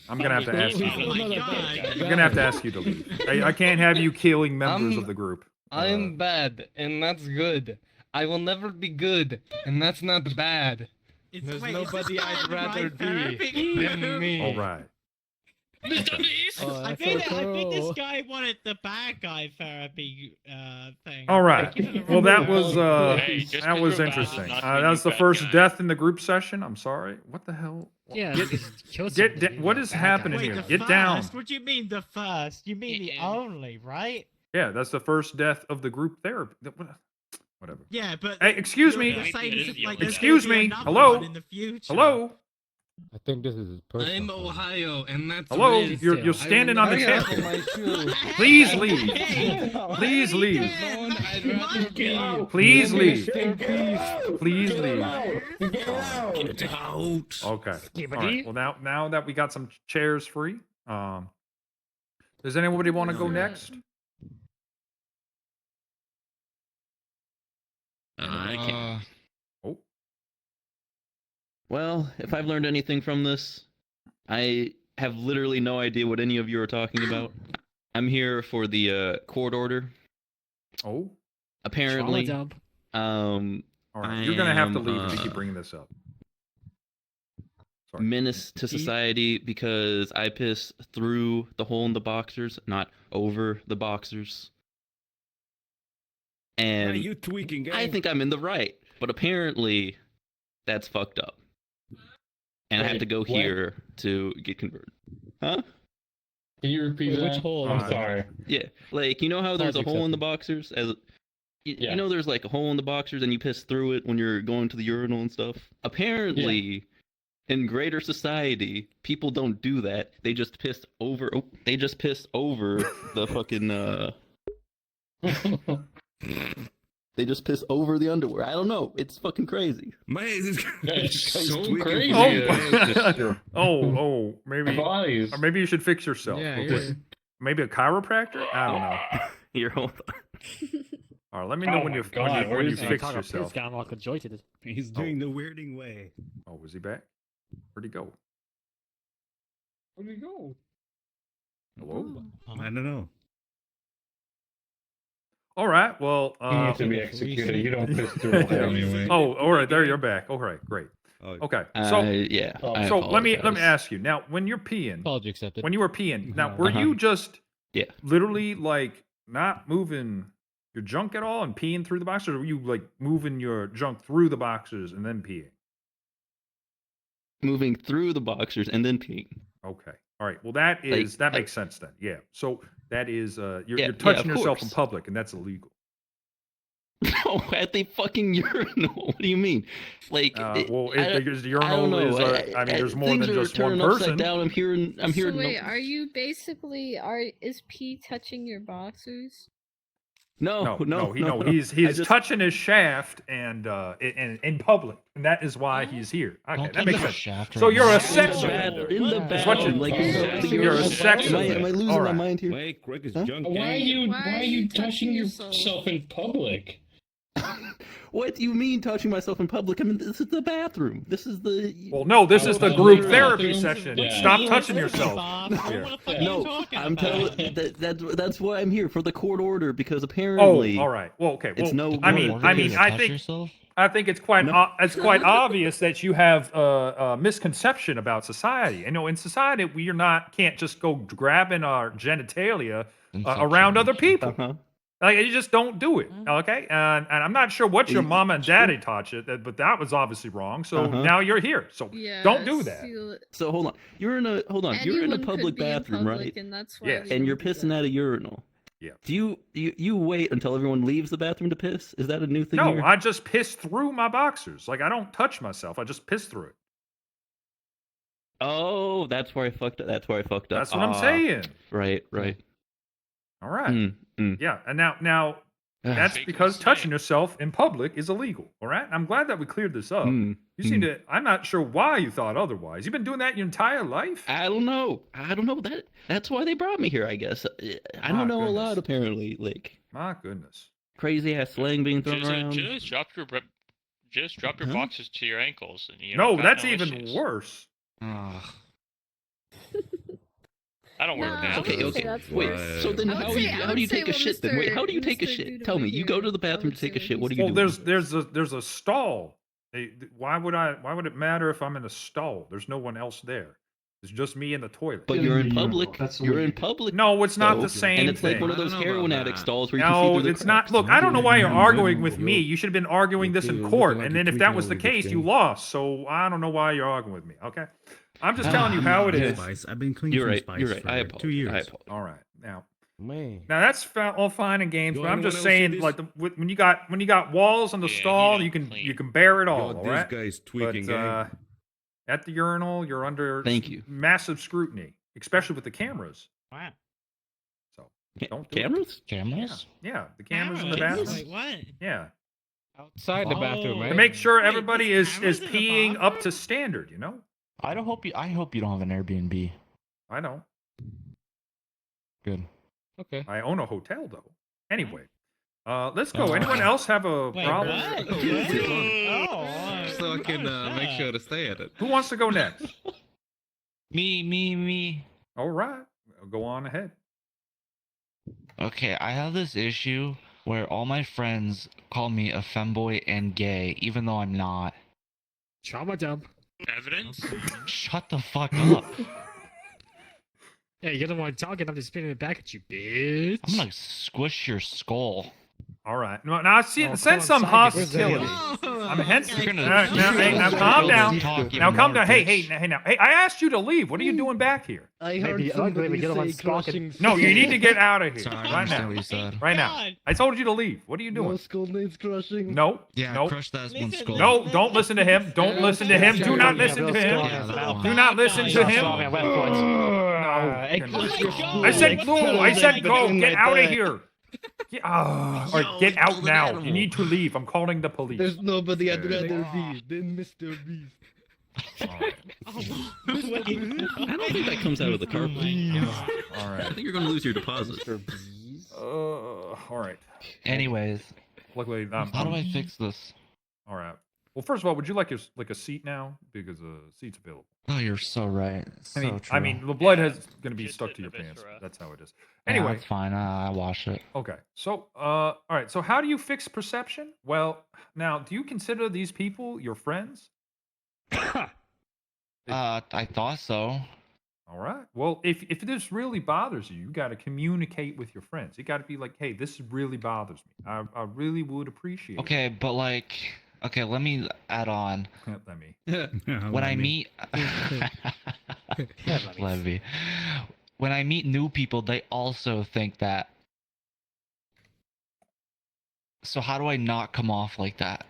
I'm gonna have to ask you. Oh my god! I'm gonna have to ask you to leave. I can't have you killing members I'm- of the group. I am bad, and that's good. I will never be good, and that's not bad. There's nobody I'd rather be than me. All right. Mr. Beast! Oh, I that's think, so I think this cool. guy wanted the bad guy therapy thing. All right. Well, that was Hey, just that 'cause was you're bad does interesting. not That mean was you're the bad first guy. death in the group session. I'm sorry. What the hell? Yeah, Get, just kill get somebody, what you're is a bad guy. happening Wait, here? the Get down. first? What do you mean the first? You mean the Yeah. only, right? Yeah, that's the first death of the group therapy. Whatever. Yeah, but Hey, excuse you're me. just saying It is like the there's only Excuse gonna be me. another Hello? one in the future. Hello. I think this is his personal. I'm problem. Ohio, and that's Hello. red. You're standing on the Hurry table. up, my shoe. Please leave. Please leave. No one I'd rather be. Please leave. Mr. Beast. Please leave. Get out. Okay. All right. Well, now that we got some chairs free, does anybody want to go next? I can't. Oh, Well, if I've learned anything from this, I have literally no idea what any of you are talking about. I'm here for the court order. oh. Apparently, Trauma dump. All right. You're gonna have to am, leave if you keep bringing this up. Sorry. menace to society because I piss through the hole in the boxers, not over the boxers. And you tweaking, I think I'm in the right, but apparently that's fucked up. And I have Wait, to go what? here to get converted. Huh? Can you repeat that? Which hole? I'm sorry. Yeah, like you know how there's a Apology hole in the boxers, as Yeah. you know there's like a hole in the boxers and you piss through it when you're going to the urinal and stuff. Apparently, in greater society, people don't do that. They just piss over. Oh, they just piss over the fucking. They just piss over the underwear. I don't know. It's fucking crazy. Man, this That's guy's so tweaking. crazy. Oh, maybe. Bodies. Or maybe you should fix yourself. Yeah, Okay. Maybe a chiropractor? I don't know. Here, hold on. All right, let me know Oh when my you God, where when you is he? fix Talk about yourself. piss down like a jointed. He's doing the weirding way. Oh, was he back? Where'd he go? Where'd he go? Hello. I don't know. All right. Well. You need to be executed. You don't piss through a hole anyway. Oh, all right. There, you're back. All right, great. Oh, Okay. So yeah. I so let me apologize. ask you now. When you're peeing, Apology accepted. when you were peeing, now were Uh-huh. you just Yeah. literally like not moving your junk at all and peeing through the boxers, or were you like moving your junk through the boxers and then peeing? Moving through the boxers and then peeing. Okay. All right. Well, that Like, is that makes sense then. Yeah. So that is you're, Yeah, you're yeah, touching of yourself in course. public, and that's illegal. No, at the fucking urinal. What do you mean? Like, Well, I because the don't urinal know. is. I mean, there's more things than are just one turning upside person. down. I'm hearing. So wait, are you basically is pee touching your boxers? No, He's I just- touching his shaft and in public, and that is why he's here. Okay, that makes sense. So you're a sex offender. in the Is what bathroom. you- Like You're a sex Am I offender. losing All my right. mind here? Wait, Greg is Huh? junk. Why are you touching yourself in public? What do you mean touching myself in public? I mean, this is the bathroom. This is the. Well, no, this is the Oh, group yeah. therapy Yeah. session. Yeah. Stop touching yourself. What the fuck are you No, talking I'm about? telling. That's why I'm here for the court order because Oh, apparently. all right. Well, okay. Well, It's no I good. mean, I think it's quite quite obvious that you have a misconception about society. You know, in society, can't just go grabbing our genitalia around other people. Uh-huh. Like you just don't do it, okay? And I'm not sure what your mama and daddy taught you, but that was obviously wrong. So Uh-huh. now you're here. So don't do that. So hold on. You're in a public bathroom, right? And that's why Yes. we And you're don't do pissing that. at a urinal. Yeah. Do you wait until everyone leaves the bathroom to piss? Is that a new thing No, here? I just piss through my boxers. Like I don't touch myself. I just piss through it. Oh, that's where I fucked up. That's where I fucked up. That's what I'm saying. Right. All right. Mm. Yeah. And now that's Big because mistake. touching yourself in public is illegal. All right. I'm glad that we cleared this up. Mm. You seem to. I'm not sure why you thought otherwise. You've been doing that your entire life. I don't know. That's why they brought me here. I guess. I My don't know a goodness. lot apparently. Like My goodness. crazy ass slang being thrown around. Just drop your Huh? boxes to your ankles, and you No, got that's no even issues. worse. I don't wear No, that. I Okay, wouldn't say okay. that's Wait, worse. so then I would how say- do you, I how would do you say take a what shit then? Wait, how do you take a Mr. shit? Tell me. You go to the bathroom to take a shit. What do you Well, do? there's a stall. Why would it matter if I'm in a stall? There's no one else there. It's just me in the toilet. But you're in public. You're in public. No, it's not though, the same And it's like thing. one of those heroin addict stalls where you No, can see through the it's not. cracks. Look, I don't know why you're arguing with me. You're- You should have been arguing this in you're court. looking And like then you're if that tweaking was the over this case, you game. lost. So I don't know why you're arguing with me. Okay, I'm just telling you how it is. Spice. I've been clean You're from right. Spice You're right. for I 2 apologize. years. I apologize. All right, now Man. that's all fine and games, Yo, but I'm anyone just else see saying, this? like when you got walls on the Yeah, stall, you you don't can clean. bear it all. Yo, All this right. guy's tweaking, But gang. at the urinal, you're under Thank you. massive scrutiny, especially with the cameras. Wow. So don't do it. Cameras? Cameras? Yeah, the cameras in the Cameras? bathroom. Wait, what? Yeah, Outside the bathroom, Oh. right? to make sure Wait, everybody there's is cameras in the peeing up to bathroom? standard. You know, I hope you don't have an Airbnb. I know. Good. Okay. I own a hotel though. Anyway, let's go. Anyone else have a Wait, problem? what? Oh, So I can make sure to stay at it. Who wants to go next? Me. All right, go on ahead. Okay, I have this issue where all my friends call me a femboy and gay, even though I'm not. Trauma dump. Evidence? Shut the fuck up. Hey, you're the one talking. I'm just spinning it back at you, bitch. I'm gonna squish your skull. All right. Now I see. Oh, Sense come some on, Simon, where's the hostility. hell? I'm hence. You're gonna- Now calm down. Talk Now even calm more, down. Hey, bitch. hey, I asked you to leave. What are you doing back here? I heard Maybe ugly, somebody but you're the one say stalking. crushing. No, you need to get out of here Sorry, I right understand now. what you said. Right now. God. I told you to leave. What are you No doing? skull needs crushing. No. Yeah, no. crush that one Listen, skull. No, don't listen to him. Don't listen to him. Do not listen to him. Yeah, that one. Do not listen to him. Strong and left foot. No. Crush your skull. I said Like, no. I said go. between Get my out of thighs. here. All right, get out now. You need to leave. I'm calling the police. There's nobody I'd Okay. rather be than Mr. Beast. All right. I don't think that comes out of the carpet. All I right. think you're gonna lose your deposit. All right. Anyways, Luckily, how do I fix this? All right. Well, first of all, would you like a seat now? Because seat's available. Oh, you're so right. So true. I mean, the blood has going to be Just stuck hit to your the pants. viscera. That's how it is. Yeah, Anyway, that's fine. I wash it. okay. So, all right. So, how do you fix perception? Well, now, do you consider these people your friends? I thought so. All right. Well, if this really bothers you, you got to communicate with your friends. You got to be like, hey, this really bothers me. I really would appreciate. Okay, but like, okay, let me add on. Let me. When I meet Levy, when I meet new people, they also think that. So how do I not come off like that?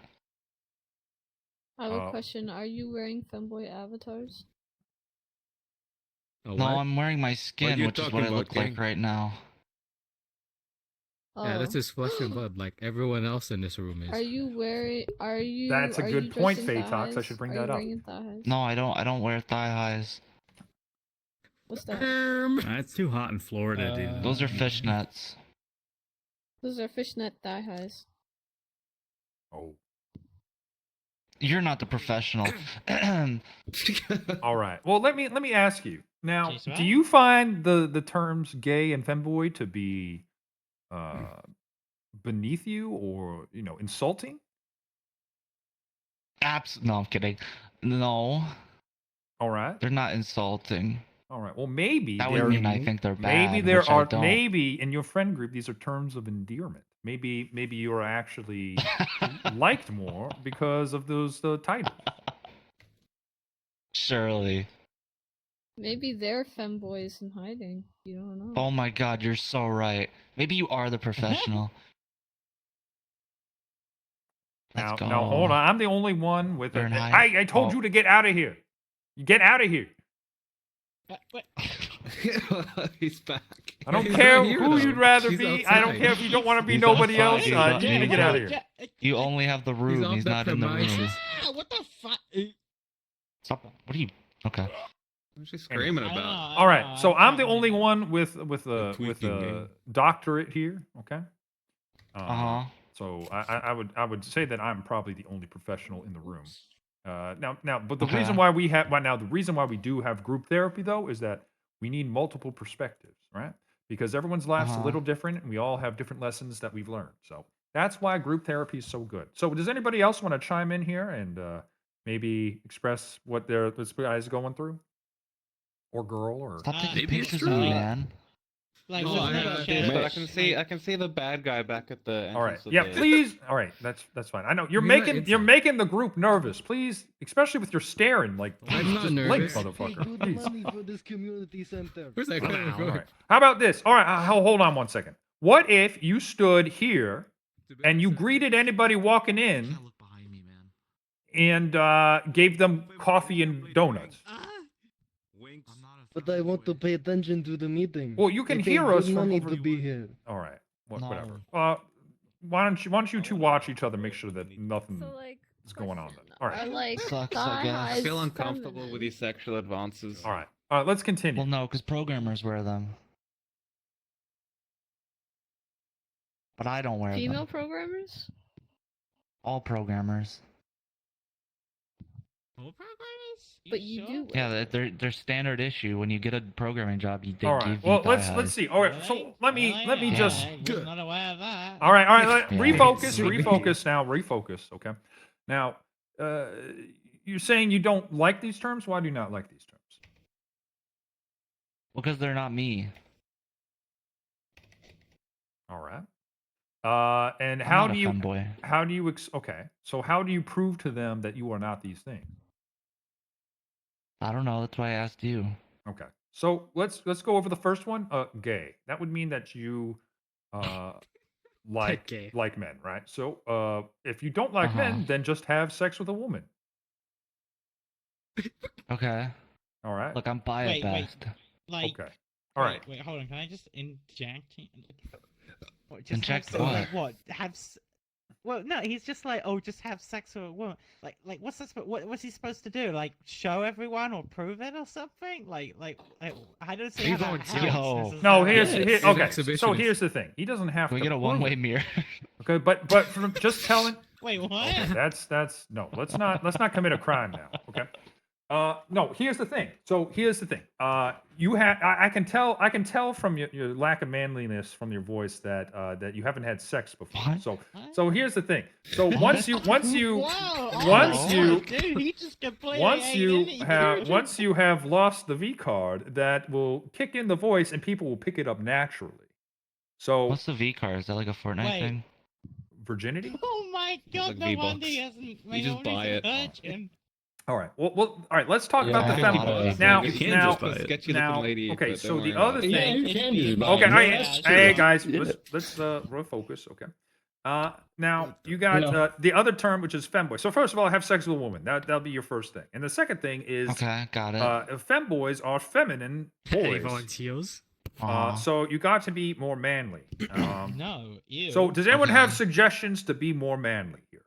I have a question. Are you wearing femboy avatars? No, I'm wearing my skin, which is what I look like right now. Yeah, that's Oh. his flesh and blood, like everyone else in this room is. Are you wearing? Are you? That's a are good you point, dressed in Phaetox. thigh I should highs? bring Are that you up. wearing thigh highs? No, I don't wear thigh highs. What's that? It's too hot in Florida, dude. Those are fishnets. Those are fishnet thigh highs. Oh. You're not the professional. All right. Well, let me ask you now. Jeez, Do what? you find the terms gay and femboy to be beneath you or insulting? No, I'm kidding. No. All right. They're not insulting. All right. Well, maybe That would mean I think they're bad. maybe there which I are don't. maybe in your friend group these are terms of endearment. Maybe you are actually liked more because of those titles. Surely. Maybe they're femboys in hiding. You don't know. Oh my god, you're so right. Maybe you are the professional. Now, Let's go. now hold on. I'm the only one with They're it. in hiding. I told Oh. you to get out of here. You get out of here. He's back. I don't He's care not here, who though. you'd rather She's be. I don't outside. care if you don't want to be He's nobody outside. else. He's You not need to get out of here. You only have the room. off He's the not in the room. premises. What the fuck? Stop. What are you? Okay. What's she screaming about? All right. So I'm the only one with a tweaking game. doctorate here. Okay. Uh-huh. So I would say that I'm probably the only professional in the room. Now, but the Okay. reason why the reason why we do have group therapy though is that we need multiple perspectives, right? Because everyone's life's a Uh-huh. little different, and we all have different lessons that we've learned. So that's why group therapy is so good. So does anybody else want to chime in here and maybe express what this guy is going through, or girl, or Stop taking maybe it's pictures of true. me, man. Like, No, what's I that have shit? But I can see the bad guy back at the entrance. all right, of yeah, the- please. All right, that's fine. I know you're You're not making inside. making the group nervous. Please, especially with your staring. Like, I'm please, not just blink, nervous. Pay motherfucker. good Please. money for this community center. Where's that coming All from? right. How about this? All right, hold on one second. What if you stood here and you greeted anybody walking in Look behind me, man. and gave them coffee and donuts? I'm not a But I want to pay attention to the meeting. Well, you can I pay hear good us from money over to you. be here. All right, No. whatever. Why don't you two watch each other, make sure that nothing So like. is going on. question, Then. All right, Are like Sucks, I thigh guess. I highs feel uncomfortable with feminine? these sexual advances. all right. Let's continue. Well, no, because programmers wear them. But I don't wear Female them. programmers? All programmers. All programmers? But you sure? do. Yeah, they're standard issue. When you get a programming job, they All give right. you Well, thigh let's highs. see. All right. So let me Yeah. just. I was not aware of that. All right. Yeah. Refocus now. Refocus. Okay. Now, you're saying you don't like these terms. Why do you not like these terms? Because they're not me. All right. And I'm how not do a you? femboy. How do you? Okay. So how do you prove to them that you are not these things? I don't know. That's why I asked you. Okay. So let's go over the first one. Gay. That would mean that you like Gay. like men, right? So if you don't like men, Uh-huh. then just have sex with a woman. Okay. All right. Look, I'm bi at Wait, wait. best. Like, Okay. All right. Wait, hold on. Can I just inject? What, Inject have sex- what? like, what? Well, no, he's just like, oh, just have sex with a woman. Like, what's this? What's he supposed to do? Like, show everyone or prove it or something? Like, I don't see He's how on that tilt. helps No, necessarily. here's He's okay. So exhibitionist. here's the thing. He doesn't have Can we to get a prove one-way it. mirror? Okay, but from just telling. Wait, what? Okay, that's no. Let's not commit a crime now. Okay. No. Here's the thing. You have. I can tell. I can tell from your lack of manliness from your voice that that you haven't had sex before. What? So here's the thing. So once you Wow, dude, he just completely once you have lost the V card, that will kick in the voice and people will pick it up naturally. So What's the V card? Is that like a Fortnite Wait. thing? virginity. Oh my god, like no wonder V-Bucks. he hasn't You made just all buy his it. virgin. All right. Well, all right. Let's talk Yeah, about the I femboys. thought Now, You can now, just buy it. Sketchy now. looking lady. Okay. but So don't the worry about other it. thing. Yeah, you can just buy Okay, it. hey, Yeah, hey sure. guys, Yeah. let's refocus. Okay. Now you got the other term, which is femboy. So first of all, have sex with a woman. That'll be your first thing. And the second thing is, Okay, got it. femboys are feminine Hey, boys. volunteers. Aw. So you got to be more manly. No, ew. So does anyone have Okay. suggestions to be more manly here?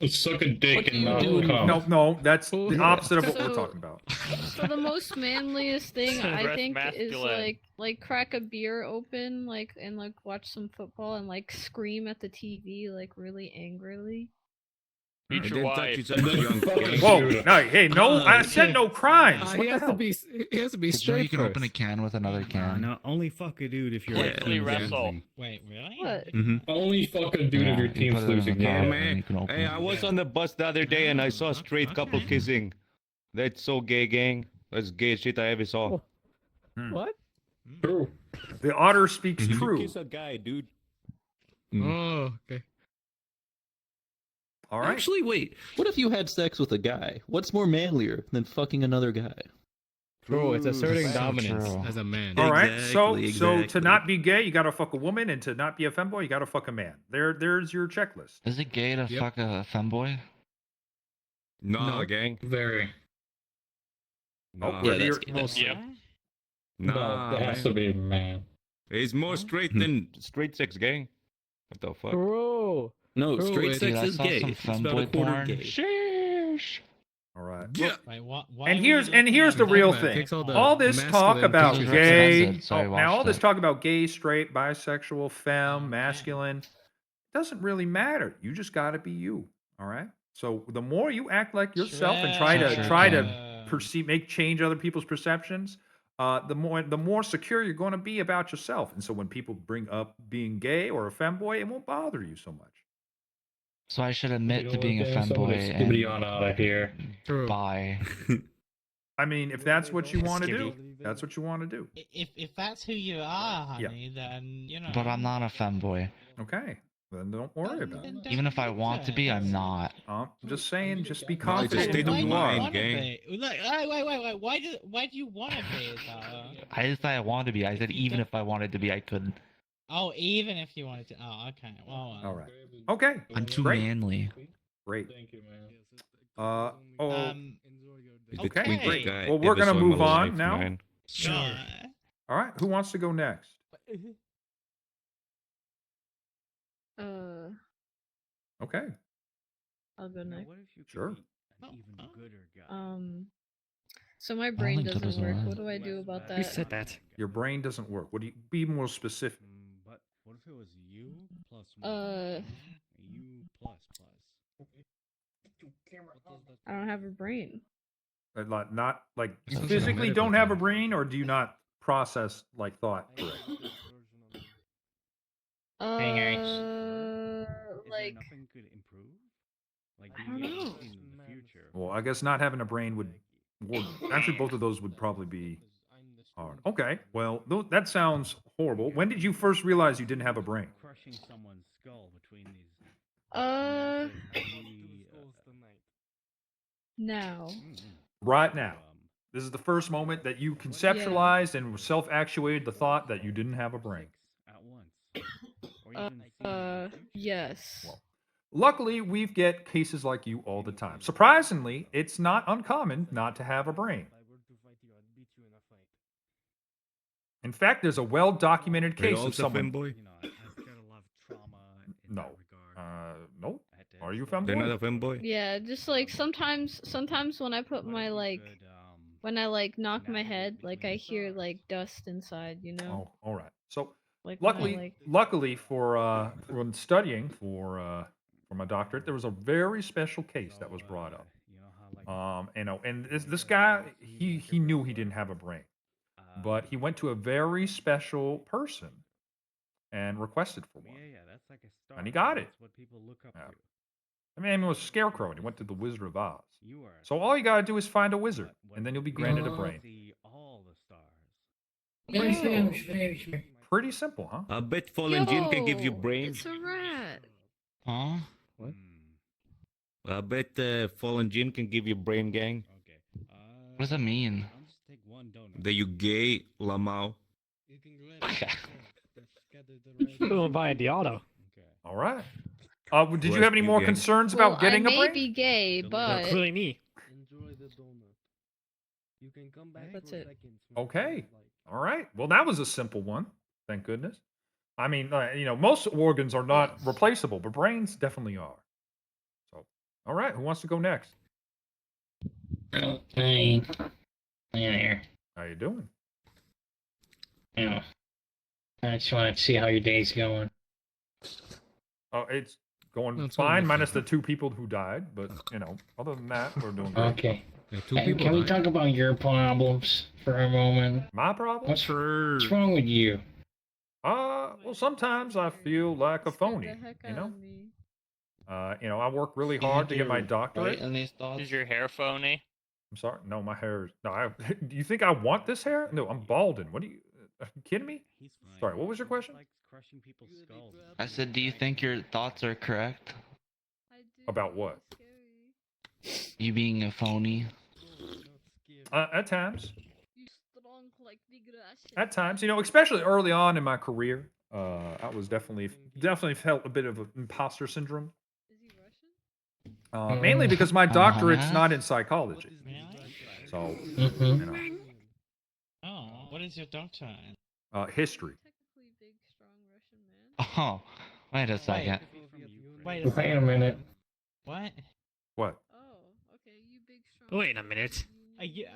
Suck a dick What do and you not do? come. No, that's the Oh. opposite of what we're So- talking about. So the most manliest thing I Rest think is masculine. like crack a beer open and like watch some football and like scream at the TV like really angrily. Beat your wife. Whoa, no, hey, no, I said no crimes. What he the has hell? to be. He has to be Did you know you straight can first. open a can with another can? No, only fuck a dude if you're Quickly team wrestle. losing. Wait, really? What? Only fuck a dude if your you team's put it in losing. the Yeah, can Yeah, man. and you can open Hey, it. I was on the bus the other day and I saw a straight couple Okay. kissing. That's so gay, gang. That's gay shit I ever saw. What? true. The otter speaks You true. kiss a guy, dude. Oh, okay. All right. Actually, wait. What if you had sex with a guy? What's more manlier than fucking another guy? Bro, it's Ooh, asserting so dominance true. as a man. All right. So Exactly, to not be gay, you got to fuck a woman, and to not be a femboy, you got to fuck a man. There's your checklist. Is it gay to Yep. fuck a femboy? Nah, No. gang. Very. Oh, Nah, Yeah, whether that's you're- gay. Yep. nah, No, it has to man. be man. It's more straight than straight sex, gang. What the fuck? Bro. No, Bro, straight wait, sex Dude, I is saw gay. some It's about a femboy quarter porn. gay. Sheesh. All right. Yeah. Wait, why And were you here's looking the at real that? thing. Takes all the All this talk masculine about features. gay, Recommended, so I now all watched this it. talk about gay, straight, bisexual, femme, Okay. masculine, doesn't really matter. You just got to be you. All right. So the more you act like yourself and try to change other people's perceptions, the more secure you're going to be about yourself. And so when people bring up being gay or a femboy, it won't bother you so much. So I should admit You to know being a what, gang? Somebody femboy skibbity and on out of here. True. bi. I mean, if that's what you want to do, Skibby. that's what you want to do. If that's who you are, Yeah. honey, then you know. But I'm not a femboy. Okay. Then don't worry about it. Even if I want to be, I'm not. I'm just saying, just be Well, it's a confident state in of who you mind, are. wanna gang. be? Like, wait. Why do you want to be though? I just said I wanted to be. I said even if I wanted to be, I couldn't. Oh, even if you wanted to. Oh, okay. Well, All right. Okay. I'm too Great. manly. Great. Thank you, man. Oh. The Okay, twinkest great. guy Well, we're ever gonna saw in my move on life, now. man. Sure. All right. Who wants to go next? Okay. I'll go next. Sure. So my brain think so, doesn't doesn't work. it? What do I do about that? Who said that? Your brain doesn't work. What do you be more specific? But what if it was you plus You plus? I don't have a brain. Not like you Sounds physically medical don't have a term. brain, or do you not process like thought correctly? Like Nothing could improve. Like I don't know. in the future. Well, I guess not having a brain would. Actually, both of those would probably be hard. Okay. Well, that sounds horrible. When did you first realize you didn't have a brain? Crushing someone's skull between these. Now. Right now. This is the first moment that you conceptualized and self-actuated the thought that you didn't have a brain. At once. Yes. Well, luckily, we get cases like you all the time. Surprisingly, it's not uncommon not to have a brain. In fact, there's a well-documented Are you case of also someone. femboy? I've got a lot of trauma in No. that regard. No. I had to Are you explain- They're not femboy? a femboy? Yeah, just like sometimes when I put my when I like knock my head, like I hear like dust inside, you know? Oh, all right. So Like when I, luckily, like luckily for when studying for my doctorate, there was a very special case that was brought up. And this guy, he knew he didn't have a brain, but he went to a very special person and requested for one. Yeah, that's like a star. And he got it. That's what people look up Yeah. to. I mean, it was Scarecrow, and he went to the Wizard of Oz. You are. So all you gotta do is find a wizard, What and then you'll be granted a brain. See all the stars. Pretty simple, huh? I bet Fallen Jin can give you Yo, brains. It's a rat. Huh? What? I bet Fallen Jin can give you brain gang. Okay. What does that mean? I'll just take one donut. That you gay, Lamau. You can gather the red. We'll buy the auto. Okay. All right. Did you West have any more gang. concerns Well, about getting I a may brain? be gay, but Including me. Enjoy the donut. You can come back That's for it. seconds. when Okay. you'd like. All right. Well, that was a simple one. Thank goodness. I mean, most organs are not replaceable, but brains definitely are. So, all right. Who wants to go next? Hey there. How you doing? Yeah. I just want to see how your day's going. Oh, it's going That's fine, wonderful. minus the 2 people who died. But other than that, we're doing great. Okay. Two Hey, people can we died. talk about your problems for a moment? My problem? What's wrong with you? Well, sometimes I feel like a scared phony. the heck You out know. of me. I work really hard to get my Right, doctorate. and these thoughts. Is your hair phony? I'm sorry. No, my hair is. No, do you think I want this hair? No, I'm balding. What are you kidding me? He's fine. Sorry, what was your question? Likes crushing people's skulls. I said, do you think your thoughts are correct? I do. About what? It's scary. You being a phony? At times. You strong like the grass. At times, especially early on in my career, I was definitely felt a bit of an imposter syndrome. Is he Russian? Mainly because my doctorate's Uh-huh. not in psychology. So, Mm-hmm. Oh, what is your doctor in? history. Technically big, strong Russian man. Oh, wait a second. Wait a Wait a second. minute. What? What? Oh, okay, you big, strong. Wait a minute. You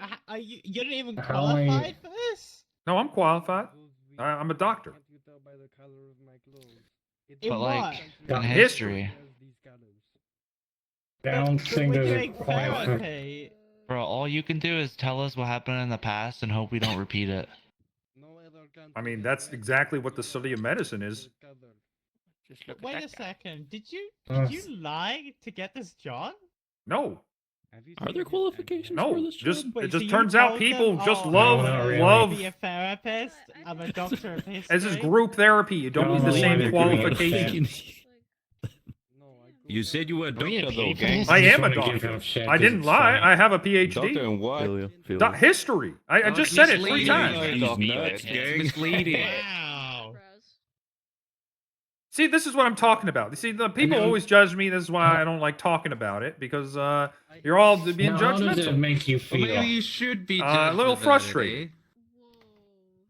didn't even How are you- qualify for this? No, I'm qualified. I'm a doctor. Can't you tell by the color of my clothes? It's In But like, what? in History. history, these colors. I don't think We're there's a doing qualifier. therapy. bro, all you can do is tell us what happened in the past and hope we don't repeat it. No other country I mean, has that's had exactly what the study of medicine is. color. Just look Wait at a that guy. second. Did you Uh. lie to get this job? No, Are there qualifications no. for this Just job? Wait, it so just you turns out told people them, just "Oh, love No, not really. love. Be a therapist. I'm a doctor of history. This is group therapy. You don't No, need the no, same I agree. qualifications. No, I go You said you were a Do we doctor need though, to pay for gang. this? I Just am a wanna give doctor. him shit I 'cause didn't it's lie. funny. I have a Doctor PhD. in what? History. I just said it 3 misleading. times. He's nuts, gang. Misleading. Wow. See, this is what I'm talking about. You see, the people always judge me. This is why I don't like talking about it because you're all being Now, how does it judgmental. make you feel? you should be A little frustrated.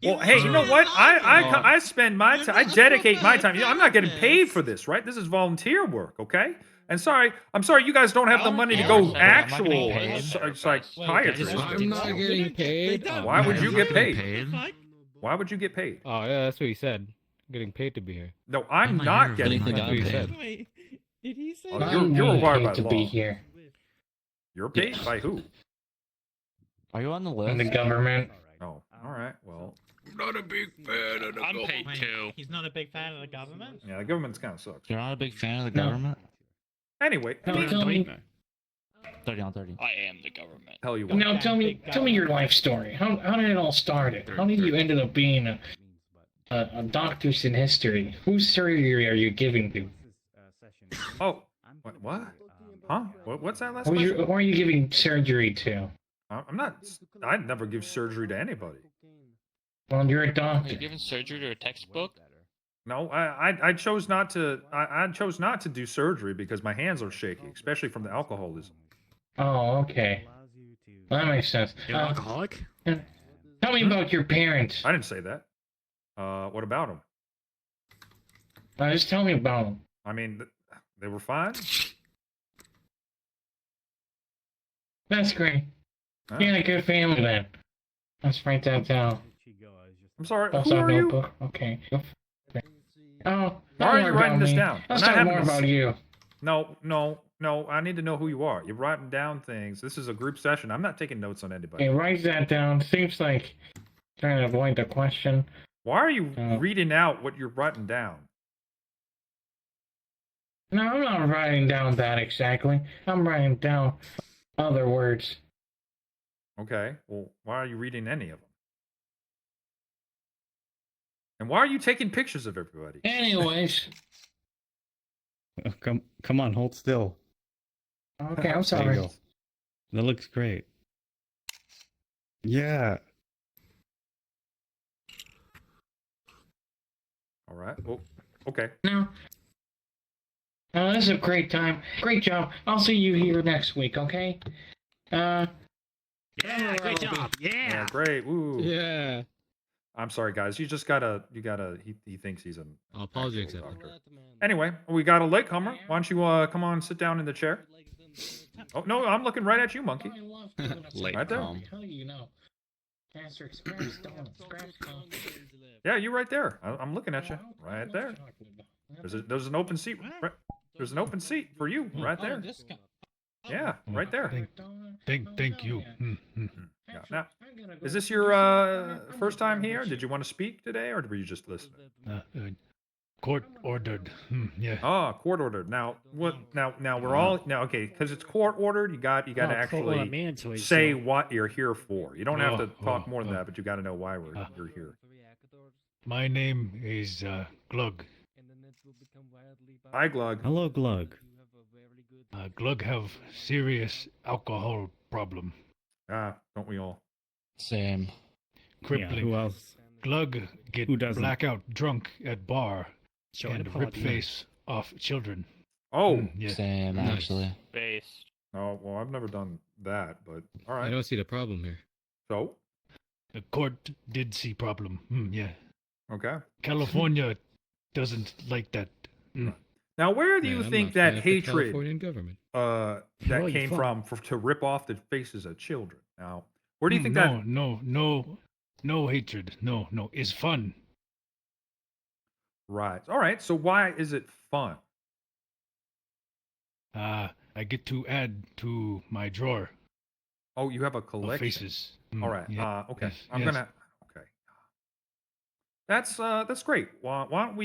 Well, Whoa. hey, you know what? I Oh. I spend my time. I dedicate my time. I'm not getting paid for this, right? This is volunteer work, okay? And I'm sorry, you guys don't have the money to Yeah, go so I'm not getting actual paid. psychiatrist. I'm not getting paid. Why would you get paid? Fuck? Why would you get paid? Oh yeah, that's what he said. Getting paid to be here. No, I'm might not hear getting of That's it. paid. what he said. Wait, did he say Oh, that? you're required by to law. be here. You're paid by who? Are you on the And the list? government. Oh, all right. Well, Not a big fan of the I'm paid Wait, too. He's not a big fan of the government? yeah, the government's kind of sucks. You're not a big fan of the No. government? Anyway, Now tell me, 30 on 30. I am the government. tell you what. now tell me, tell me your life story. How did it all start? How did you ended up being a doctor's in history? Whose surgery are you giving to? Oh, what? Huh? What's that last Who question? are you giving surgery to? I'm not. I'd never give surgery to anybody. Well, you're a Are you doctor. giving surgery to a textbook? No, I chose not to. I chose not to do surgery because my hands are shaky, especially from the alcoholism. Oh, okay. Well, that makes sense. You're an alcoholic? Tell me about your parents. I didn't say that. What about them? Just tell me about them. I mean, they were fine. That's great. Huh? You had a good family then. Let's write that down. I'm sorry. Also, Who are you? notebook. Okay. Oh, Why are you writing this me. down? Let's I'm not talk more having this- about you. No, no, I need to know who you are. You're writing down things. This is a group session. I'm not taking notes on anybody. Hey, write that down. Seems like trying to avoid the question. Why are you reading out what you're writing down? No, I'm not writing down that exactly. I'm writing down other words. Okay. Well, why are you reading any of them? And why are you taking pictures of everybody? Anyways. Oh, come on, hold still. Okay, I'm There you sorry. go. That looks great. Yeah. All right. Well, okay. No. This is a great time. Great job. I'll see you here next week, okay? Yeah, great job. Yeah, great. Woo. Yeah. I'm sorry, guys. You gotta. He thinks he's an. Apology actual accepted. doctor. Anyway, we got a latecomer. Why don't you come on, sit down in the chair? Oh no, I'm looking right at you, monkey. Right there. Tell you now. Cancer Express, don't scratch count. Yeah, you right there. I'm looking at you. Right there. There's an open seat. Right, there's an open seat for you right there. Yeah, right there. Thank you. Yeah. Now, is this your first time here? Did you want to speak today, or were you just listening? Court ordered. Yeah. Oh, court ordered. Now what? Now we're all now okay because it's court ordered. You got to court order actually mandatory, say so- what you're here for. You don't have to talk more than oh. that, but you got to know why you're here. My name is Glug. Hi, Glug. Hello, Glug. Glug have serious alcohol problem. Don't we all? Same. Crippling. who else? Glug get Who doesn't? blackout drunk at bar Join and the rip party. face off children. Oh, Yeah. Same, Nice. actually. Based. oh well, I've never done that, but all I right. don't see the problem here. So The court did see problem. Yeah. okay. California doesn't like that. Now, where do you Man, I'm think not a fan that of the hatred Californian government. that Oh, you came fun. from to rip off the faces of children? Now, where do you think no, that? no hatred. No, it's fun. Right. All right. So why is it fun? I get to add to my drawer Oh, you have a of collection. faces. All right. Yeah. Okay. Yes, I'm yes. gonna. Okay. That's great. Why don't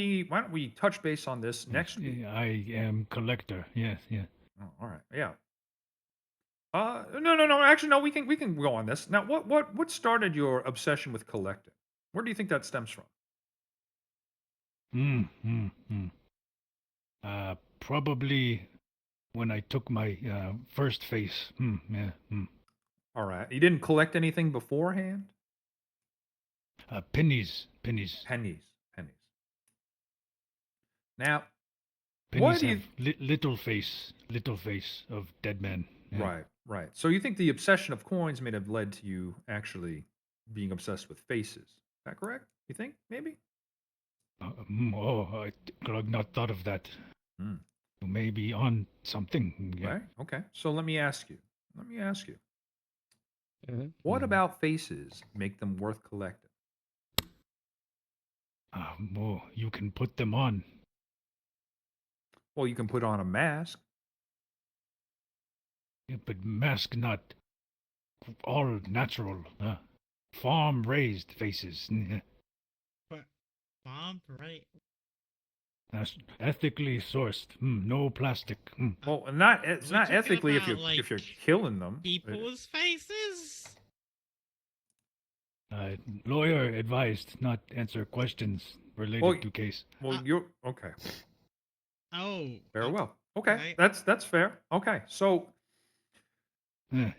we touch base on this next week? Yeah, I am collector. Yes, yeah. Oh, all right. Yeah. No. Actually, no. We can go on this now. What started your obsession with collecting? Where do you think that stems from? Probably when I took my first face. Yeah. All right. You didn't collect anything beforehand? Pennies. Pennies. Now, Pennies why do you? have little face of dead man. Yeah. Right. So you think the obsession of coins may have led to you actually being obsessed with faces? Is that correct? You think maybe? I Glug not thought of that. Hmm. You may be on something. Yeah. Right. Okay. So let me ask you. Mm-hmm. What about faces make them worth collecting? You can put them on. Well, you can put on a mask. Yeah, but mask not all natural. Farm raised faces. Bomb, right? That's ethically sourced. No plastic. Well, it's We're not talking ethically if about, you're like, killing them. People's faces? Lawyer advised not answer questions related Well, to case. Well, you're okay. Oh. Very well. Okay, Right. that's fair. Okay, so Yeah.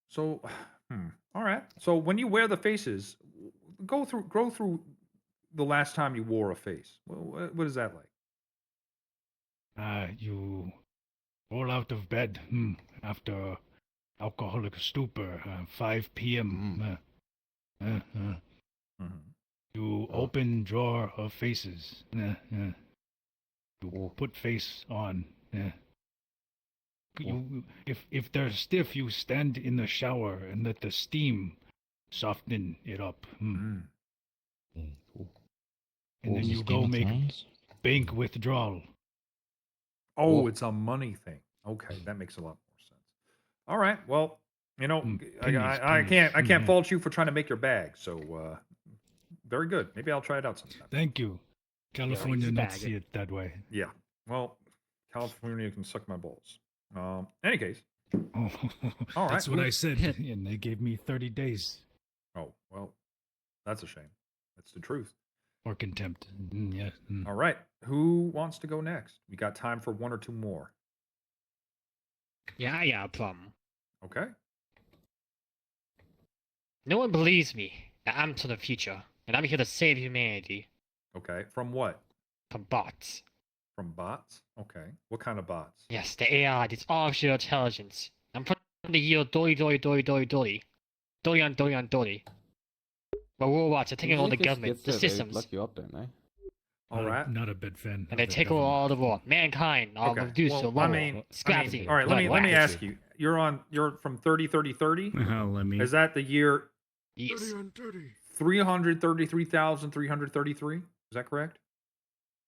so, all right. So when you wear the faces, go through the last time you wore a face. What is that like? You roll out of bed after alcoholic stupor, 5 p.m. You open drawer of faces. You put face on. You, if they're stiff, you stand in the shower and let the steam soften it up. And then Is you this go Game of make Thrones? bank withdrawal. Oh, Well- it's a money thing. Okay, that makes a lot more sense. All right. Well, you know, I can't fault you for trying to make your bag. So, very good. Maybe I'll try it out sometime. Thank you. California easy not bag. see it that way. Yeah. Well, California can suck my balls. Any case. Oh, All that's right. what I said, and they gave me 30 days Oh, well, that's a shame. That's the truth. for contempt. Yeah. All right. Who wants to go next? We got time for one or two more. Yeah, I got a problem. Okay. No one believes me that I'm to the future, and I'm here to save humanity Okay. From what? from bots. From bots? Okay. What kind of bots? Yes, the AI, this artificial intelligence. I'm from the year Dory. Where robots are taking over the government, the systems, you up, don't they? All right. Not a big fan. and they take over all the world. Mankind are Okay. reduced to Well, level. Scrappy. all right. Let me blood. ask you. You're from 30. Let me. Is that the year Yes. 333,333? Is that correct?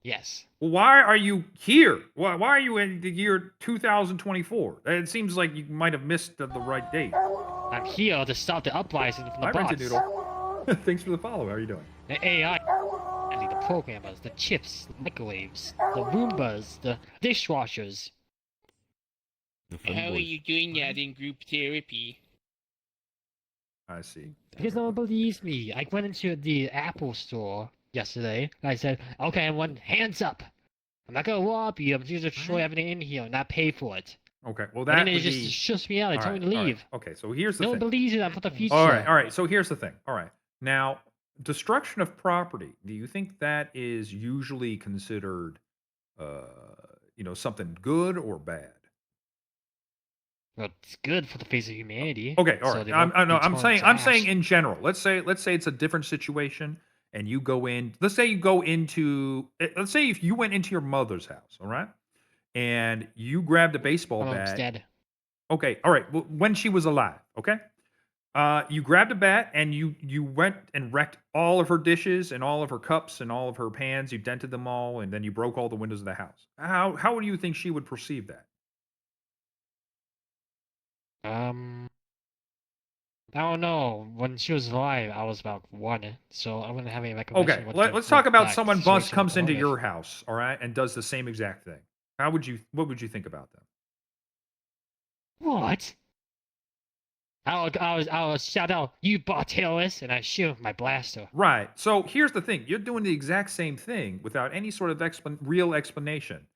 Yes. Well, why are you here? Why are you in the year 2024? It seems like you might have missed the right date. I'm here to stop the uprising from the Hi, bots. Rent-A-Noodle. Thanks for the follow. How are you doing? The AI, the programmers, the chips, the microwaves, the Roombas, the dishwashers. How are you doing that in group therapy? I see. Because no one believes me. I went into the Apple store yesterday and I said, okay, everyone, hands up. I'm not gonna rob you, I'm just gonna destroy everything in here and not pay for it. Okay. Well, And that then they would just be... shuts me out. They All told me right, to all right. leave. Okay. So here's the No thing. one believes it. I'm for the future. All right. All right. So here's the thing. All right. Now, destruction of property. Do you think that is usually considered, something good or bad? Well, it's good for the face of humanity. Okay. All so right. they won't be I'm torn saying to I'm saying ash. in general. Let's say it's a different situation, and you go in. Let's say you go into. Let's say if you went into your mother's house. All right. And you grabbed a baseball My mom's bat. dead. Okay, all right. Well, when she was alive, okay. You grabbed a bat and you went and wrecked all of her dishes and all of her cups and all of her pans. You dented them all, and then you broke all the windows of the house. How do you think she would perceive that? I don't know. When she was alive, I was about 1, so I wouldn't have any recollection. Okay, of what let's talk about someone situation comes with into the your motive. house, all right, and does the same exact thing. What would you think about them? What? I will shout out, "You bot terrorists!" and I shoot with my blaster. Right. So here's the thing: you're doing the exact same thing without any sort of real explanation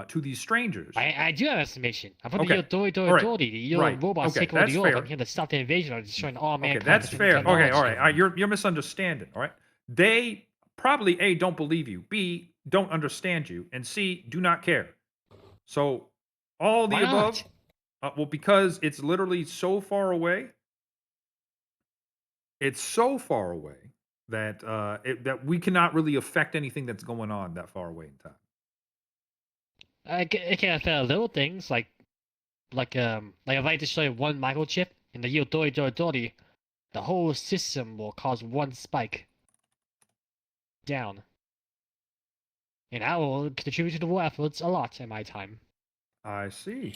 to these strangers. I do have an estimation. I'm from Okay. the Dory, All right. the year Right. robots Okay, take over that's the earth. fair. I'm here to stop the invasion or destroying all Okay, mankind. that's with fair. Okay, all technology. right. You're misunderstanding. All right. They probably A, don't believe you, B, don't understand you, and C, do not care. So all the Why above. not? Well, because it's literally so far away. It's so far away that that we cannot really affect anything that's going on that far away in time. It can affect little things like if I destroy one microchip in the year Dory, the whole system will cause one spike down. And I will contribute to the war efforts a lot in my time. I see.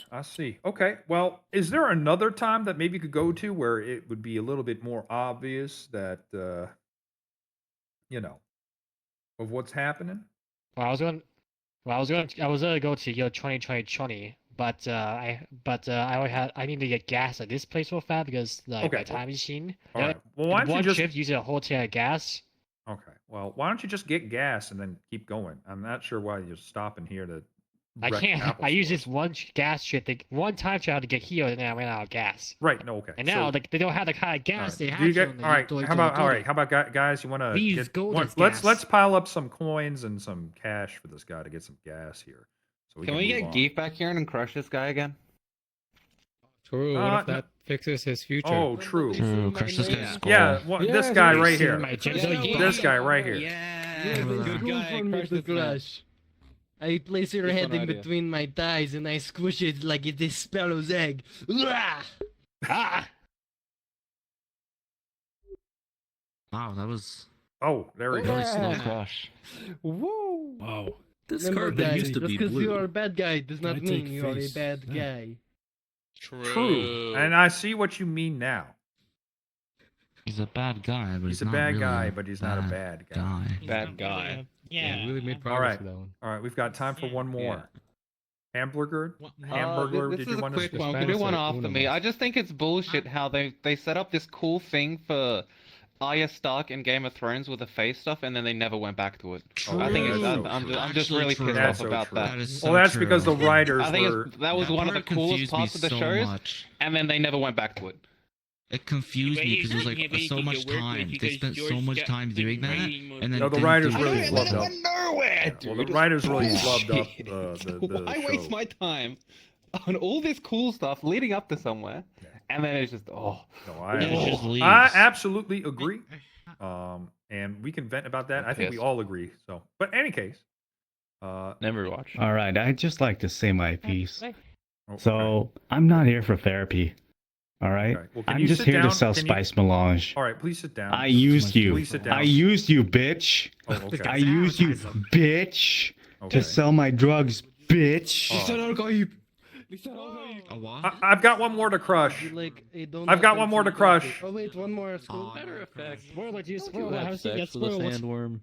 Okay. Well, is there another time that maybe you could go to where it would be a little bit more obvious that of what's happening? Well, I was gonna go to year 2020, but I need to get gas at this place real fast because like Okay, my time machine. all right. Well, why don't you one just- trip using a whole tank of gas. Okay. Well, why don't you just get gas and then keep going? I'm not sure why you're stopping here to. I wreck can't. Apple I use stores. this one gas trip, one time trial to get here, and then I ran out of gas. Right. No. Okay. And now so, they don't have the kind of gas all right. they Do have. you here get in the all right? Dory, How about Dory. How about guys? You want to Please go let's with gas. let's pile up some coins and some cash for this guy to get some gas here. So Can we move get on. Geef back here and crush this guy again? True. What Uh, if that fixes his future? Oh, true. True, crush this guy's skull. Yeah, this guy you right see here. my chest? This guy right here. Yeah, Good it's cool guy, for me crush to this man. crush. I place your Good head fun in idea. between my thighs and I squish it like it is sparrow's egg. Uah! Ah! Wow, that was Oh, there we go. really slow crush. Woo! Wow. This Remember, carpet guys, used to just be because you blue. are a bad guy does not I mean take you are a face. bad Yeah. guy. True. And I see what you mean now. He's a bad guy, but He's he's a not bad really guy, but he's not a bad guy. He's Bad not guy. really a- Yeah. really made All progress right. with that one. All right, we've got time for one more. Hamburger? What- Hamburger, this did is you a want quick to one. Spanish Could do one or after uno me. mas? I just think it's bullshit how they set up this cool thing for Arya Stark in Game of Thrones with the face stuff, and then they never went back to it. I think it's, True. I'm just Actually really true. pissed That's off so about true. that. That is Well, so that's because the true. writers I think were. that was one of the part coolest confused me parts of the so shows, much. and then they never went back to it. It confused me because it was Well, like he's so not much gonna work with time. They because spent so George much got time the doing that, writing and then No, the didn't writers do really anything. flubbed up. Nowhere, Well, the writers really flubbed up the Why show. waste my time on all this cool stuff leading up to somewhere, and then it's just No, It just leaves. I absolutely agree. And we can vent about that. I think we Yes. all agree. So, but any case, never watch. All right, I'd just like to say my piece. okay. So I'm not here for therapy. All right, Okay. Well, can I'm you just sit here down? to sell Can you- spice melange. all right, please sit down. I used you. Please sit down. I used you, bitch. Oh, okay. I used you, bitch, Okay. to sell my drugs, bitch. A what? I've got one more to crush. Like a donut I've got and one more to some crush. coffee. Oh wait, one more. School. Matter of fact, Spoiler, you don't spoiler. you have How's he get sex with a spoiled? sandworm?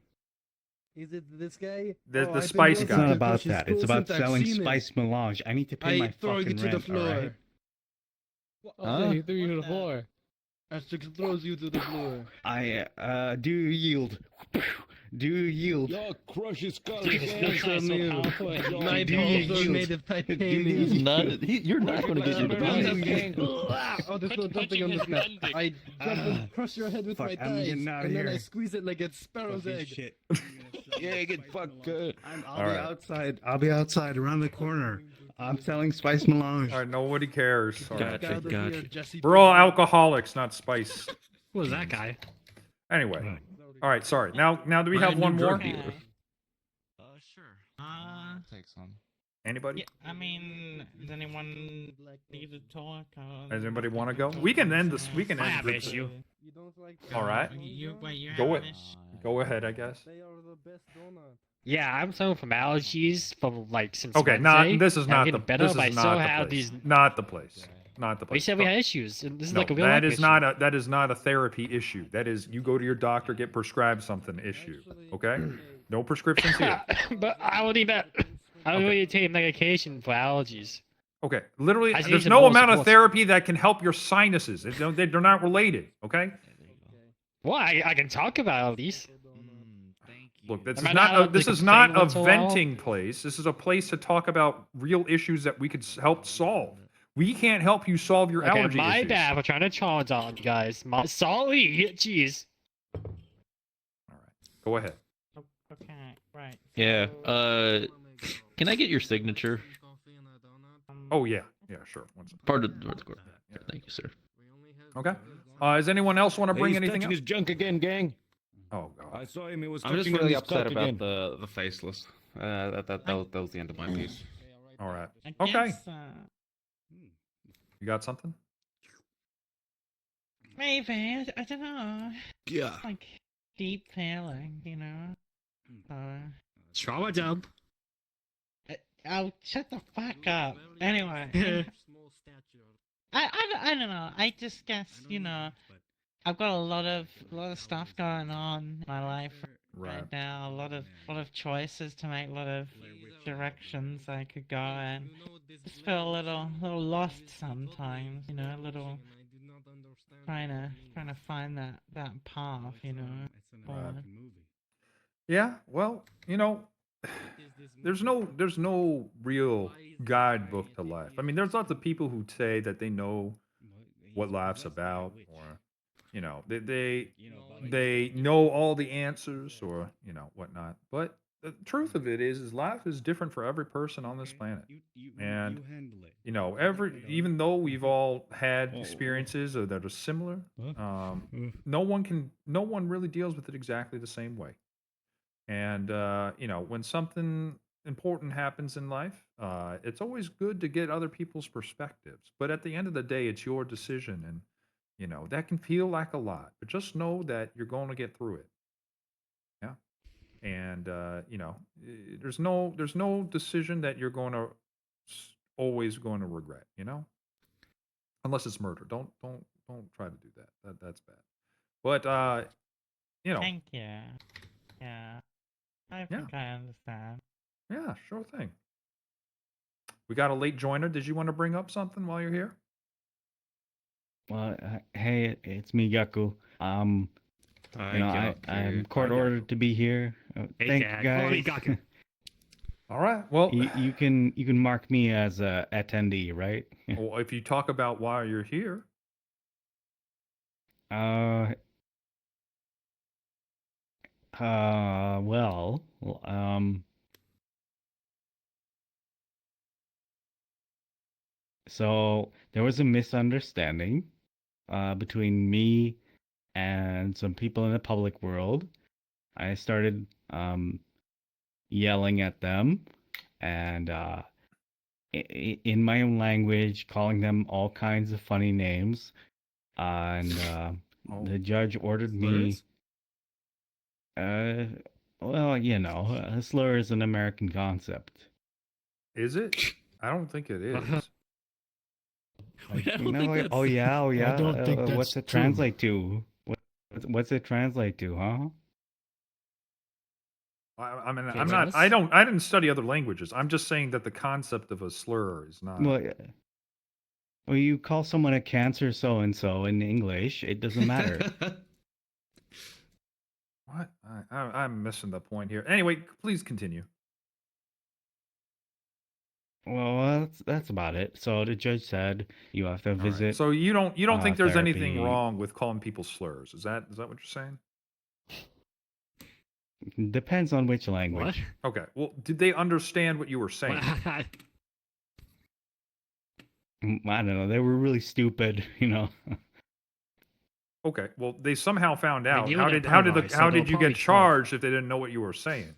Is it this guy? The I've been spice wanting It's guy. not to about crush his that. It's school about since I've selling seen him. spice melange. I need to pay my I throw you fucking to the rent, floor. alright? Oh, he threw you to the floor. Asterix throws you to the floor. I do you yield? Do you yield? Yo, crush his skull. Jesus, So so new. powerful. My Do you balls are yield? made of He's titanium. not. You're not going to get your deposit. Oh, there's no jumping on this map. I jump and crush your head with Fuck, my I'm thighs, getting outta and then I here. squeeze it like a sparrow's Fucking egg. shit. Yeah, get fucked. I'll All be right. outside. I'll be outside around the corner. I'm selling spice melange. All right, nobody cares. All right. Gotcha, gotcha. We're all alcoholics, not spice. Who was that guy? Anyway. All right, sorry. Now do we have one more? dealer. Sure. Uh, I'll take some. Anybody? yeah, I mean, does anyone need to talk? Does anybody want to go? We can end this. We can I end have this. issue. You don't like All right. You Go have with- an issue? Go ahead, I guess. They are the best donut. Yeah, I'm suffering from allergies from like since Okay, Wednesday. this is I'm not getting the better, this but I is still not have the place. these. Not the place. Not the We place. said we had issues, and this is No, like a real that life is issue. not a therapy issue. That is you go to your doctor, get prescribed something issue. Okay? No prescriptions here. But I don't even. I don't Okay. really take medication for allergies. Okay. Literally, I just there's need no more amount of support. therapy that can help your sinuses. They're not related. Okay? Well, I can talk about these. Thank you. Look, this Am is I not allowed to this is complain not a once in a while? venting place. This is a place to talk about real issues that we could help solve. We can't help you solve your Okay, allergy my issues. bad for trying to charge on you guys. Sorry, jeez. All right. Go ahead. Okay, right. Yeah. so, Can I get your signature? Oh yeah. Yeah, sure. One second. Part of the court. Thank you, sir. Okay. Does anyone else want to bring anything up? his junk again, gang. Oh god. I saw him. He was I'm just touching on really his upset cock about again. the faceless. That was the end of my piece. All right. I Okay. guess, You got something? maybe I don't know. Yeah. Like deep feeling, you know. Trauma dump. Oh, shut the fuck up. Anyway, I don't know. I just guess you know I've got a lot of stuff going on in my life right now. A lot of choices to make. A lot of directions I could go, and just feel a little lost sometimes. You know, a little trying to find that path. You know. forward. Yeah. Well, there's no real guidebook to life. I mean, there's lots of people who say that they know what life's about, or they know all the answers, or whatnot. But the truth of it is life is different for every person on this planet. And even though we've all had experiences that are similar, no one really deals with it exactly the same way. And when something important happens in life, it's always good to get other people's perspectives. But at the end of the day, it's your decision, and that can feel like a lot. But just know that you're going to get through it. Yeah. and there's no decision that you're going to always going to regret. Unless it's murder. Don't try to do that. That's bad. But Thank you. Yeah. I think I understand. yeah, sure thing. We got a late joiner. Did you want to bring up something while you're here? Well, hey, it's me, Yaku. I'm court ordered to be here. Thank you, guys. All right. Well, you can mark me as a attendee, right? well, if you talk about why you're here, well, so there was a misunderstanding between me and some people in the public world. I started yelling at them and in my own language, calling them all kinds of funny names. And the judge ordered me. Well, a slur is an American concept. is it? I don't think it is. Oh yeah. I don't think What's that's it true. translate to? What's it translate to, huh? I mean, Okay, I'm not. yes. I didn't study other languages. I'm just saying that the concept of a slur is not. Well, you call someone a cancer so and so in English, it doesn't matter. What? I'm missing the point here. Anyway, please continue. Well, that's about it. So the judge said you have to All right. visit. So you don't think there's anything therapy. wrong with calling people slurs? Is that what you're saying? Depends on which language. Okay. Well, did they understand what you were saying? I don't know. They were really stupid, Okay. Well, they somehow found out. you How were did the how pub did guy, so how they'll did you probably get charged if they didn't know what you were saying?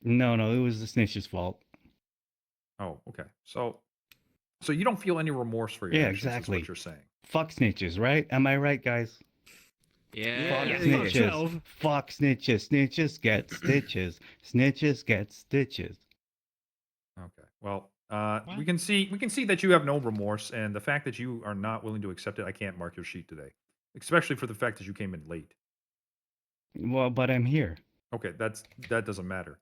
No, it was the snitch's fault. Oh, okay. So you don't feel any remorse for your Yeah, actions, exactly. is what you're saying. Fuck snitches, right? Am I right, guys? Yeah. Fuck snitches. Fuck snitches. Snitches get stitches. Snitches get stitches. Okay. Well, we can see that you have no remorse, and the fact that you are not willing to accept it, I can't mark your sheet today, especially for the fact that you came in late. Well, but I'm here. Okay, that doesn't matter.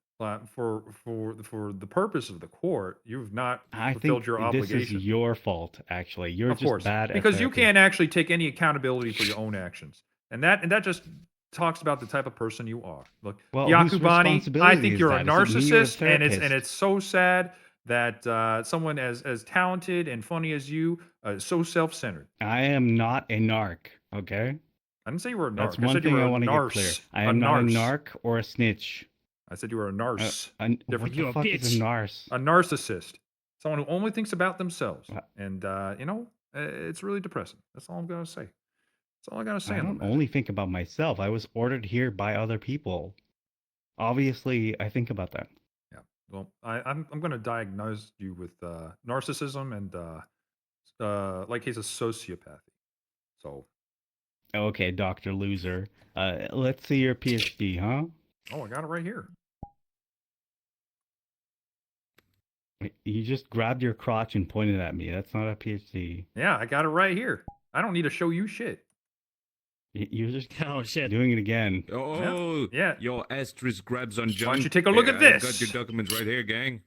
For the purpose of the court, you've not I fulfilled think your this obligation. is your fault, actually. You're Of just course, bad at because you therapy. can't actually take any accountability for your own actions, and that just talks about the type of person you are. Look, Well, whose Yakubani, I responsibility think is you're a that? Is it me or the narcissist, and therapist? it's so sad that someone as talented and funny as you is so self-centered. I am not a narc, okay? I didn't say you were a narc. That's I one said you thing were I a want to get clear. narce. I am not a narce. narc or a snitch. I said you were a narce. What Different. the fuck is a narc? A narcissist. Someone who only thinks about themselves. And, it's really depressing. That's all I'm going to say. That's all I got to say I on don't that. only think about myself. I was ordered here by other people. Obviously, I think about that. Yeah. Well, I'm going to diagnose you with narcissism and, like he's a sociopathy. So. Okay, Dr. Loser. Let's see your PhD, huh? Oh, I got it right here. You just grabbed your crotch and pointed at me. That's not a PhD. Yeah, I got it right here. I don't need to show you shit. You're just Oh shit. doing it again. Oh, Yeah. Your asterisk grabs on John. Why don't you take a look at I this? got your documents right here, gang.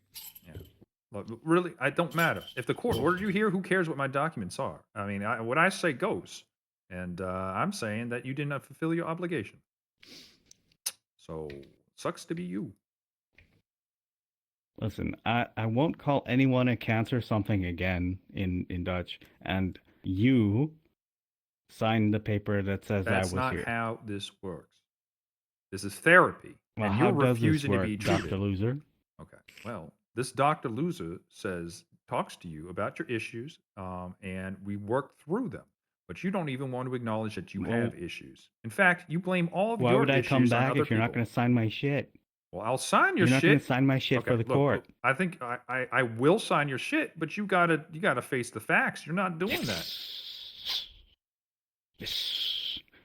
Look, really, it don't matter. If the court ordered you here, who cares what my documents are? I mean, what I say goes. And I'm saying that you didn't fulfill your obligation. So, sucks to be you. Listen, I won't call anyone a cancer something again in Dutch. And you signed the paper that says That's I was not here. how this works. This is therapy. Well, and how you're does this refusing to work, be treated. Dr. Loser? Okay. Well, this Dr. Loser talks to you about your issues, and we work through them. But you don't even want to acknowledge that you have issues. In fact, you blame all of Why your would I issues come on back other if you're not people. going to sign my shit? Well, I'll sign your You're not shit. going to sign my shit Okay, for the look, court. I think I will sign your shit, but you gotta face the facts. You're not doing that.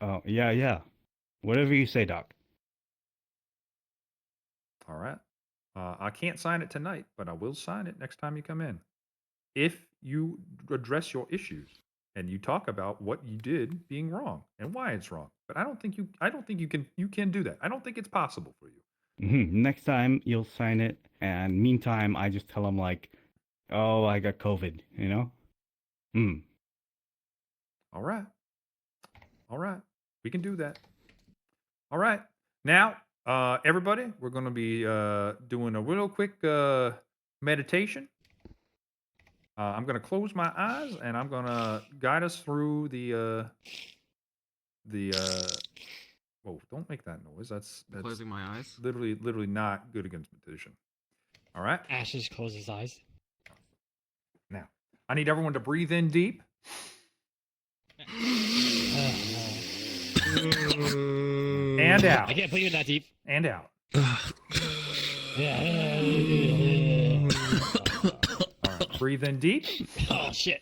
Oh, yeah. Whatever you say, Doc. All right. I can't sign it tonight, but I will sign it next time you come in. If you address your issues and you talk about what you did being wrong and why it's wrong. But I don't think you can do that. I don't think it's possible for you. Next time you'll sign it, and meantime I just tell him like, "Oh, I got COVID," you know? All right. All right. We can do that. All right. Now, everybody, we're going to be doing a real quick meditation. I'm going to close my eyes and I'm going to guide us through the whoa, don't make that noise. That's Closing my eyes. Literally not good against meditation. All right. Ashes closes his eyes. Now, I need everyone to breathe in deep. And out. I can't put you in that deep. And out. All right. Breathe in deep. Oh shit.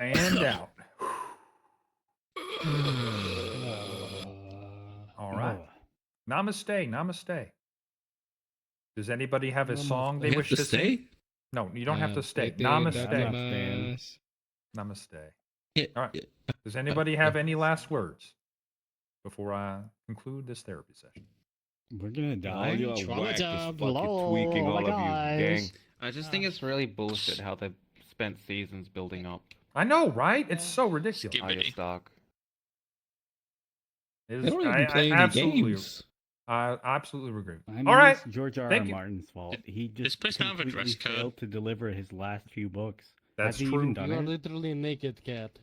And out. All right. Namaste. Namaste. Does anybody have a song they wish to sing? No, you don't have to stay. Namaste. Namaste. All right. Does anybody have any last words before I conclude this therapy session? We're gonna die. Tweaking all of you, gang. I just think it's really bullshit how they spent seasons building up. I know, right? It's so ridiculous. Arya Stark. It is, They don't even play any absolutely, games. I absolutely agree. I mean, All right. it's George R. R. Thank you. Martin's fault. He This just place kind of a completely dress code. failed to deliver his last few books. That's Has he true. even done You are it? literally a naked cat.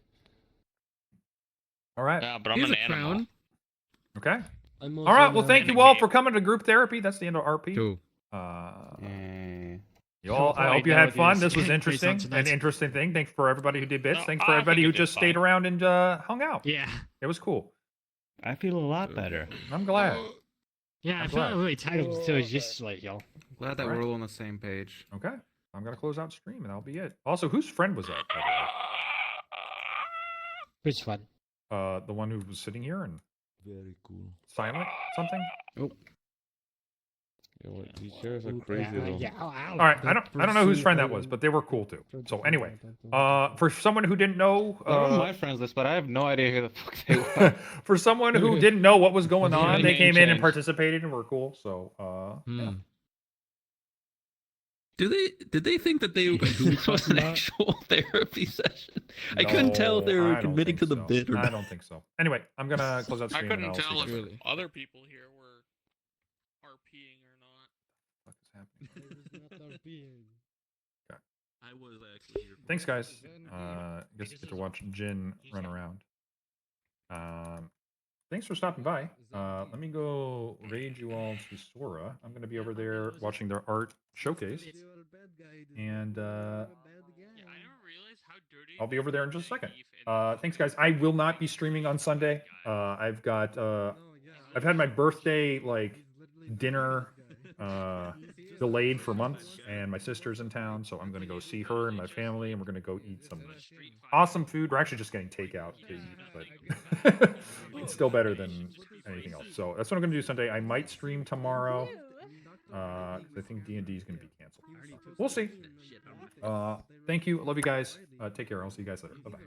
All right. Yeah, but I'm Here's an a animal. crown. Okay. I'm All right. also Well, an thank you animal. all for coming to group therapy. That's the end of RP. Cool. You all, I hope you had fun. This was interesting. An interesting thing. Thanks for everybody who did bits. No, Thanks for I everybody think who it did just stayed fine. around and hung out. Yeah. It was cool. I feel a lot better. I'm glad. Yeah, I I'm felt glad. really tired until it's just like, yo. Glad that Alright. we're all on the same page. Okay. I'm gonna close out stream and that'll be it. Also, whose friend was that? By Which one? the way? The one who was sitting here and Very cool. silent something. These chairs are crazy though. All right. I don't know whose friend that was, but they were cool too. So anyway, for someone who didn't know, They're on my friends list, but I have no idea who the fuck they were. for someone who didn't know what was going on, Yeah, they name came in and change. participated and were cool. So yeah. Did they think that this was an actual therapy session? I couldn't tell if they No, were I don't committing to think the so. bit or I not. don't think so. Anyway, I'm gonna close out I stream. and couldn't I'll see tell you if guys. other people here were RPing or not. What is happening? I was actually here. Thanks, guys. Guess you get to watch Jin run around. Thanks for stopping by. Let me go raid you all to Sora. I'm going to be over there watching their art showcase. And I'll be over there in just a second. Thanks, guys. I will not be streaming on Sunday. I've got I've had my birthday dinner delayed for months, and my sister's in town, so I'm going to go see her and my family, and we're going to go eat some awesome food. We're actually just getting takeout to eat, but it's still better than anything else. So that's what I'm going to do Sunday. I might stream tomorrow. 'Cause I think D&D is going to be canceled. So we'll see. Thank you. I love you guys. Take care. I'll see you guys later. Bye-bye.